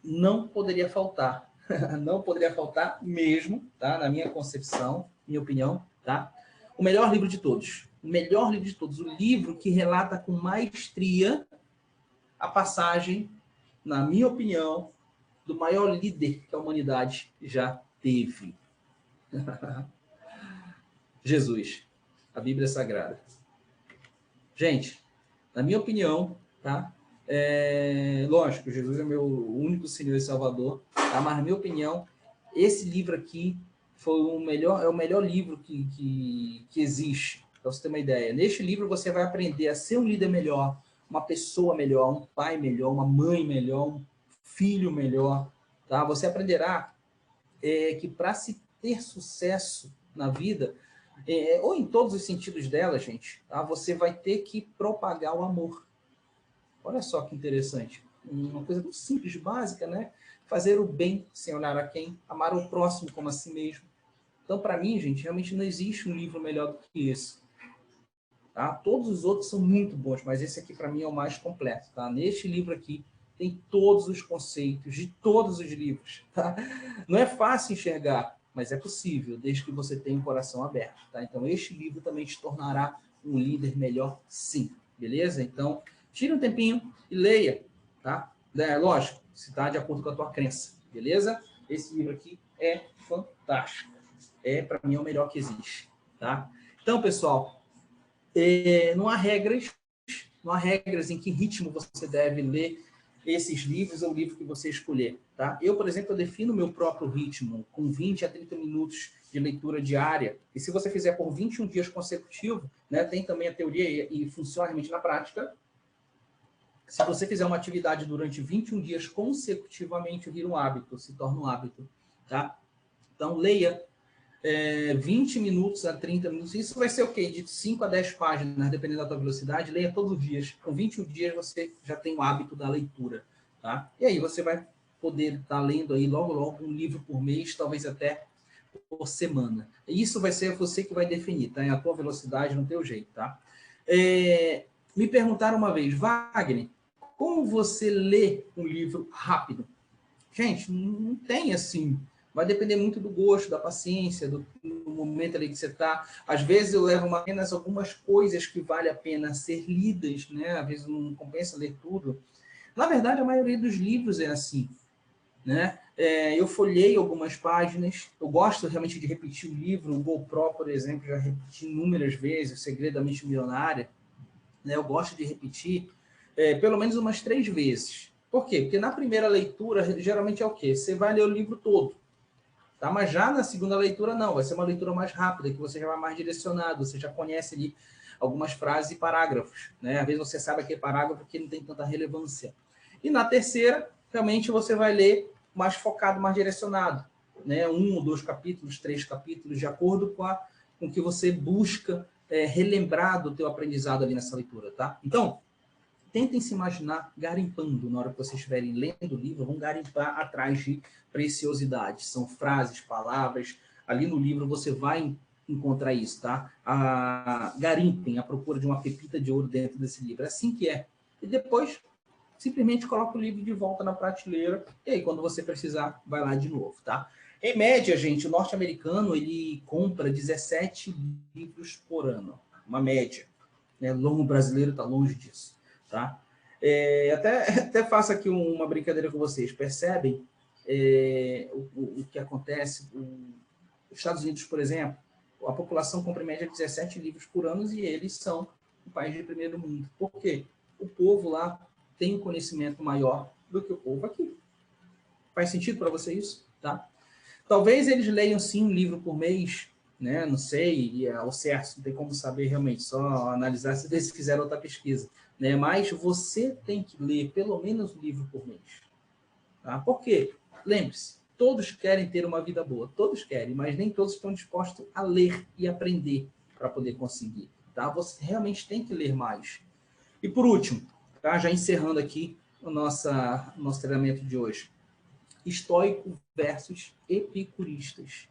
S1: não poderia faltar. Não poderia faltar mesmo, tá? Na minha concepção, minha opinião, tá? O melhor livro de todos. O melhor livro de todos. O livro que relata com maestria a passagem, na minha opinião, do maior líder que a humanidade já teve. Jesus. A Bíblia Sagrada. Gente, na minha opinião, tá? Lógico, Jesus é meu único Senhor e Salvador, tá? Mas na minha opinião, esse livro aqui é o melhor livro que existe, para você ter uma ideia. Neste livro você vai aprender a ser um líder melhor, uma pessoa melhor, um pai melhor, uma mãe melhor, um filho melhor, tá? Você aprenderá que para se ter sucesso na vida, ou em todos os sentidos dela, gente, tá? Você vai ter que propagar o amor. Olha só que interessante. Uma coisa tão simples, básica, né? Fazer o bem sem olhar a quem, amar o próximo como a si mesmo. Então, para mim, gente, realmente não existe um livro melhor do que esse. Tá? Todos os outros são muito bons, mas esse aqui, para mim, é o mais completo. Tá? Neste livro aqui, tem todos os conceitos de todos os livros. Tá? Não é fácil enxergar, mas é possível, desde que você tenha um coração aberto. Tá? Então, este livro também te tornará um líder melhor, sim. Beleza? Então, tire um tempinho e leia. Tá? Lógico, se está de acordo com a tua crença. Beleza? Esse livro aqui é fantástico. Para mim, é o melhor que existe. Tá? Então, pessoal, não há regras em que ritmo você deve ler esses livros ou o livro que você escolher, tá? Eu, por exemplo, eu defino o meu próprio ritmo, com 20 a 30 minutos de leitura diária, e se você fizer por 21 dias consecutivos, né, tem também a teoria e funciona realmente na prática, se você fizer uma atividade durante 21 dias consecutivamente, vira um hábito, se torna um hábito, tá? Então, leia 20 minutos a 30 minutos. Isso vai ser o quê? De 5 a 10 páginas, dependendo da tua velocidade. Leia todos os dias. Com 21 dias você já tem o hábito da leitura. Tá? E aí você vai poder estar lendo aí logo, logo um livro por mês, talvez até por semana. Isso vai ser você que vai definir, tá? É a tua velocidade, no teu jeito, tá? Me perguntaram uma vez, Wagner, como você lê um livro rápido? Gente, não tem assim. Vai depender muito do gosto, da paciência, do momento ali que você está. Às vezes eu levo apenas algumas coisas que vale a pena ser lidas, né? Às vezes não compensa ler tudo. Na verdade, a maioria dos livros é assim, né? Eu folhei algumas páginas, eu gosto realmente de repetir o livro, o GoPro, por exemplo, já repeti inúmeras vezes, O Segredo da Mente Milionária, né? Eu gosto de repetir pelo menos umas 3 vezes. Por quê? Porque na primeira leitura, geralmente é o quê? Você vai ler o livro todo, tá? Mas já na segunda leitura, não, vai ser uma leitura mais rápida, que você já vai mais direcionado, você já conhece ali algumas frases e parágrafos, né? Às vezes você sabe aquele parágrafo que não tem tanta relevância. E na terceira, realmente você vai ler mais focado, mais direcionado, né? 1 ou 2 capítulos, 3 capítulos, de acordo com o que você busca relembrar do teu aprendizado ali nessa leitura, tá? Então, tentem se imaginar garimpando na hora que vocês estiverem lendo o livro, vão garimpar atrás de preciosidades. São frases, palavras. Ali no livro você vai encontrar isso, tá? Garimpem à procura de uma pepita de ouro dentro desse livro. É assim que é. E depois, simplesmente coloca o livro de volta na prateleira e aí, quando você precisar, vai lá de novo, tá? Em média, gente, o norte-americano, ele compra 17 livros por ano. Uma média. Né? O brasileiro está longe disso. Tá? Até faço aqui uma brincadeira com vocês. Percebem o que acontece? Os Estados Unidos, por exemplo, a população compra em média 17 livros por ano e eles são um país de primeiro mundo. Por quê? O povo lá tem um conhecimento maior do que o povo aqui. Faz sentido para você isso? Tá? Talvez eles leiam sim um livro por mês, né? Não sei, e ao certo, não tem como saber realmente, só analisar se eles fizeram outra pesquisa. Né? Mas você tem que ler pelo menos um livro por mês. Tá? Por quê? Lembre-se, todos querem ter uma vida boa, todos querem, mas nem todos estão dispostos a ler e aprender para poder conseguir. Tá? Você realmente tem que ler mais. E por último, tá? Já encerrando aqui o nosso treinamento de hoje. Estoico versus epicuristas.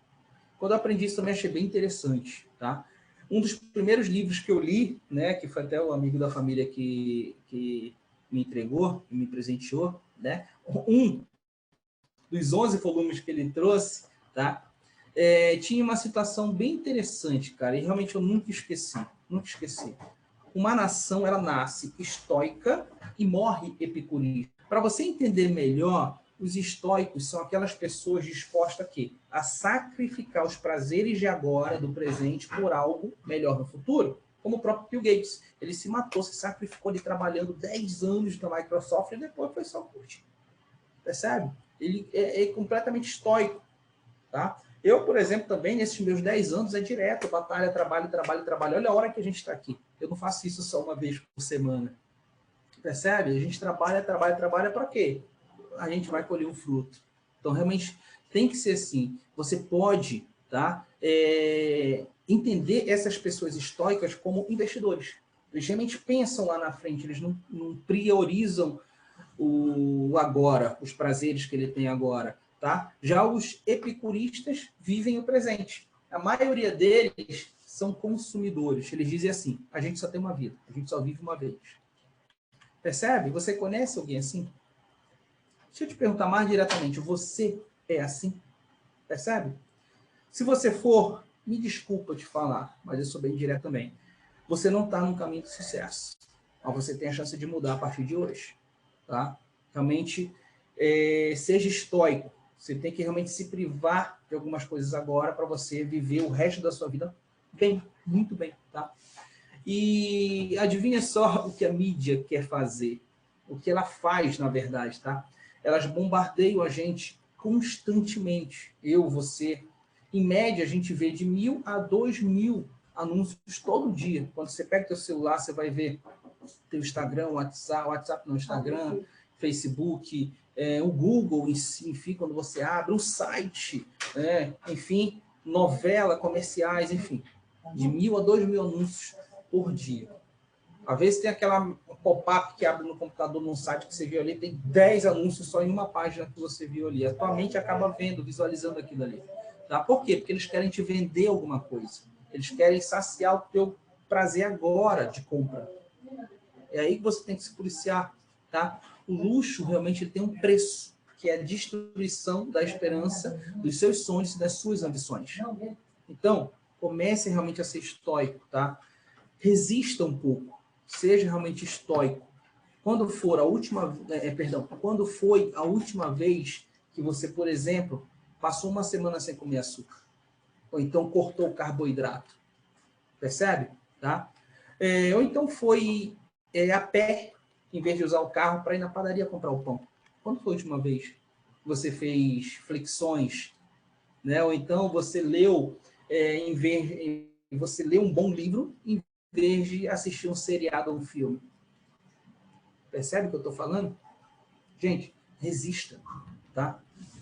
S1: Quando eu aprendi isso também achei bem interessante, tá? Um dos primeiros livros que eu li, né, que foi até o amigo da família que me entregou, que me presenteou, né? Um dos 11 volumes que ele trouxe, tá? Tinha uma situação bem interessante, cara, e realmente eu nunca esqueci, nunca esqueci. Uma nação, ela nasce estoica e morre epicurista. Para você entender melhor, os estoicos são aquelas pessoas dispostas a quê? A sacrificar os prazeres de agora, do presente, por algo melhor no futuro. Como o próprio Bill Gates. Ele se matou, se sacrificou ali trabalhando 10 anos na Microsoft e depois foi só curtir. Percebe? Ele é completamente estoico. Tá? Eu, por exemplo, também, nesses meus 10 anos, é direto, batalha, trabalho, trabalho, trabalho. Olha a hora que a gente está aqui. Eu não faço isso só uma vez por semana. Percebe? A gente trabalha, trabalha, trabalha para quê? A gente vai colher um fruto. Então, realmente, tem que ser assim. Você pode, tá, entender essas pessoas estoicas como investidores. Eles realmente pensam lá na frente, eles não priorizam o agora, os prazeres que ele tem agora. Tá? Já os epicuristas vivem o presente. A maioria deles são consumidores. Eles dizem assim, a gente só tem uma vida, a gente só vive uma vez. Percebe? Você conhece alguém assim? Deixa eu te perguntar mais diretamente, você é assim? Percebe? Se você for, me desculpa te falar, mas eu sou bem direto também. Você não está no caminho do sucesso. Mas você tem a chance de mudar a partir de hoje. Tá? Realmente, seja estoico. Você tem que realmente se privar de algumas coisas agora para você viver o resto da sua vida bem, muito bem, tá? E adivinha só o que a mídia quer fazer, o que ela faz, na verdade, tá? Elas bombardeiam a gente constantemente, eu, você. Em média, a gente vê de 1.000 a 2.000 anúncios todo dia. Quando você pega o seu celular, você vai ver teu Instagram, WhatsApp no Instagram, Facebook, o Google, enfim, quando você abre, o site, enfim, novela, comerciais, enfim, de 1.000 a 2.000 anúncios por dia. Às vezes tem aquela pop-up que abre no computador num site que você viu ali, tem 10 anúncios só em uma página que você viu ali. Atualmente acaba vendo, visualizando aquilo ali. Tá? Por quê? Porque eles querem te vender alguma coisa. Eles querem saciar o teu prazer agora de compra. É aí que você tem que se policiar. Tá? O luxo realmente ele tem um preço, que é a destruição da esperança, dos seus sonhos e das suas ambições. Então, comece realmente a ser estoico, tá? Resista um pouco, seja realmente estoico. Quando for a última, quando foi a última vez que você, por exemplo, passou uma semana sem comer açúcar, ou então cortou o carboidrato, percebe? Tá? Ou então foi a pé, em vez de usar o carro para ir na padaria comprar o pão. Quando foi a última vez que você fez flexões, né? Ou então você leu, você leu um bom livro em vez de assistir um seriado ou um filme. Percebe o que eu estou falando? Gente, resista, tá?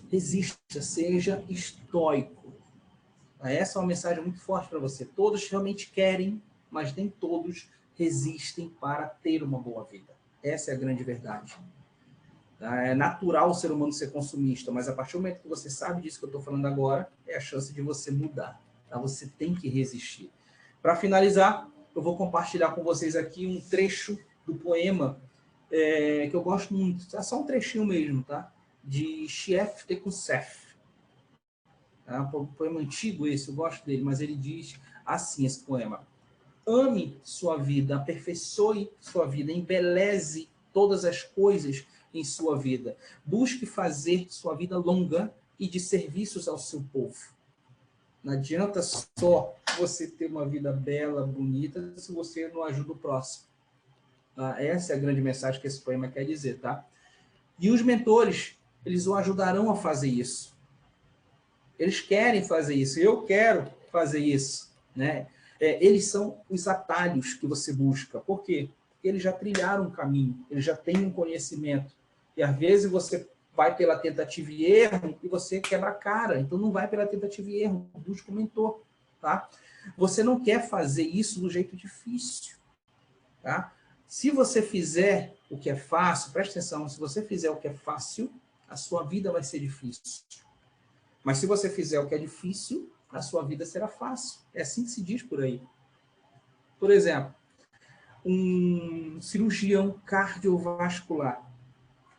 S1: Resista, seja estoico. Essa é uma mensagem muito forte para você. Todos realmente querem, mas nem todos resistem para ter uma boa vida. Essa é a grande verdade. É natural o ser humano ser consumista, mas a partir do momento que você sabe disso que eu estou falando agora, é a chance de você mudar. Tá? Você tem que resistir. Para finalizar, eu vou compartilhar com vocês aqui um trecho do poema que eu gosto muito. É só um trechinho mesmo, tá? De Chief Tekunsef. É um poema antigo esse, eu gosto dele, mas ele diz assim, esse poema. Ame sua vida, aperfeiçoe sua vida, embeleze todas as coisas em sua vida. Busque fazer sua vida longa e de serviços ao seu povo. Não adianta só você ter uma vida bela, bonita, se você não ajuda o próximo. Essa é a grande mensagem que esse poema quer dizer, tá? E os mentores, eles o ajudarão a fazer isso. Eles querem fazer isso, eu quero fazer isso, né? Eles são os atalhos que você busca. Por quê? Porque eles já trilharam um caminho, eles já têm um conhecimento. E às vezes você vai pela tentativa e erro e você quebra a cara. Então não vai pela tentativa e erro, busca o mentor, tá? Você não quer fazer isso do jeito difícil, tá? Se você fizer o que é fácil, preste atenção, se você fizer o que é fácil, a sua vida vai ser difícil. Mas se você fizer o que é difícil, a sua vida será fácil. É assim que se diz por aí. Por exemplo, um cirurgião cardiovascular,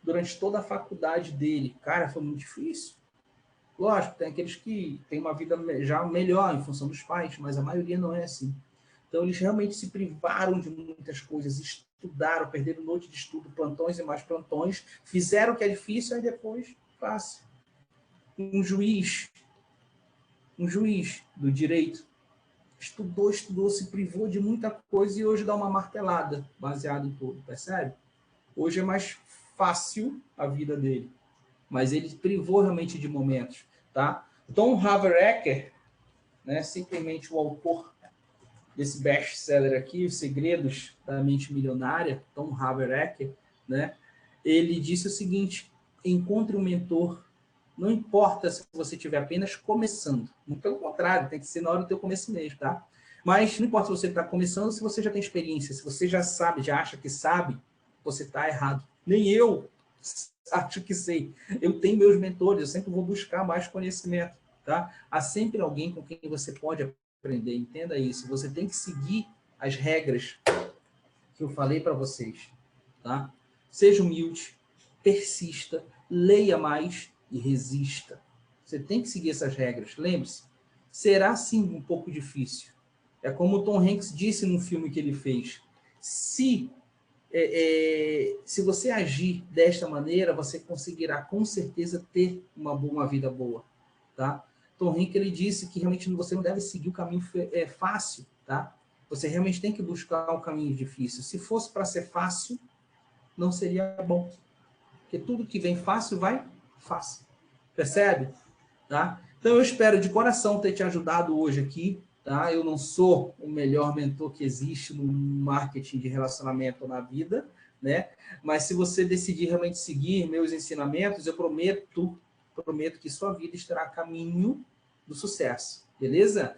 S1: durante toda a faculdade dele, cara, foi muito difícil. Lógico, tem aqueles que têm uma vida já melhor em função dos pais, mas a maioria não é assim. Então, eles realmente se privaram de muitas coisas, estudaram, perderam noite de estudo, plantões e mais plantões, fizeram o que é difícil, aí depois, fácil. Um juiz do direito, estudou, se privou de muita coisa e hoje dá uma martelada baseado em tudo, percebe? Hoje é mais fácil a vida dele, mas ele privou realmente de momentos, tá? Tom Haverecker, né, simplesmente o autor desse best-seller aqui, Os Segredos da Mente Milionária, Tom Haverecker, né, ele disse o seguinte: encontre um mentor. Não importa se você estiver apenas começando. Pelo contrário, tem que ser na hora do teu começo mesmo, tá? Mas não importa se você está começando, se você já tem experiência, se você já sabe, já acha que sabe, você está errado. Nem eu acho que sei. Eu tenho meus mentores, eu sempre vou buscar mais conhecimento, tá? Há sempre alguém com quem você pode aprender, entenda isso. Você tem que seguir as regras que eu falei para vocês, tá? Seja humilde, persista, leia mais e resista. Você tem que seguir essas regras. Lembre-se, será sim um pouco difícil. É como o Tom Hanks disse no filme que ele fez. Se você agir desta maneira, você conseguirá com certeza ter uma vida boa, tá? Tom Hanks ele disse que realmente você não deve seguir o caminho fácil, tá? Você realmente tem que buscar um caminho difícil. Se fosse para ser fácil, não seria bom. Porque tudo que vem fácil, vai fácil. Percebe? Tá? Então, eu espero de coração ter te ajudado hoje aqui. Tá? Eu não sou o melhor mentor que existe no marketing de relacionamento na vida, né? Mas se você decidir realmente seguir meus ensinamentos, eu prometo que sua vida estará a caminho do sucesso. beleza?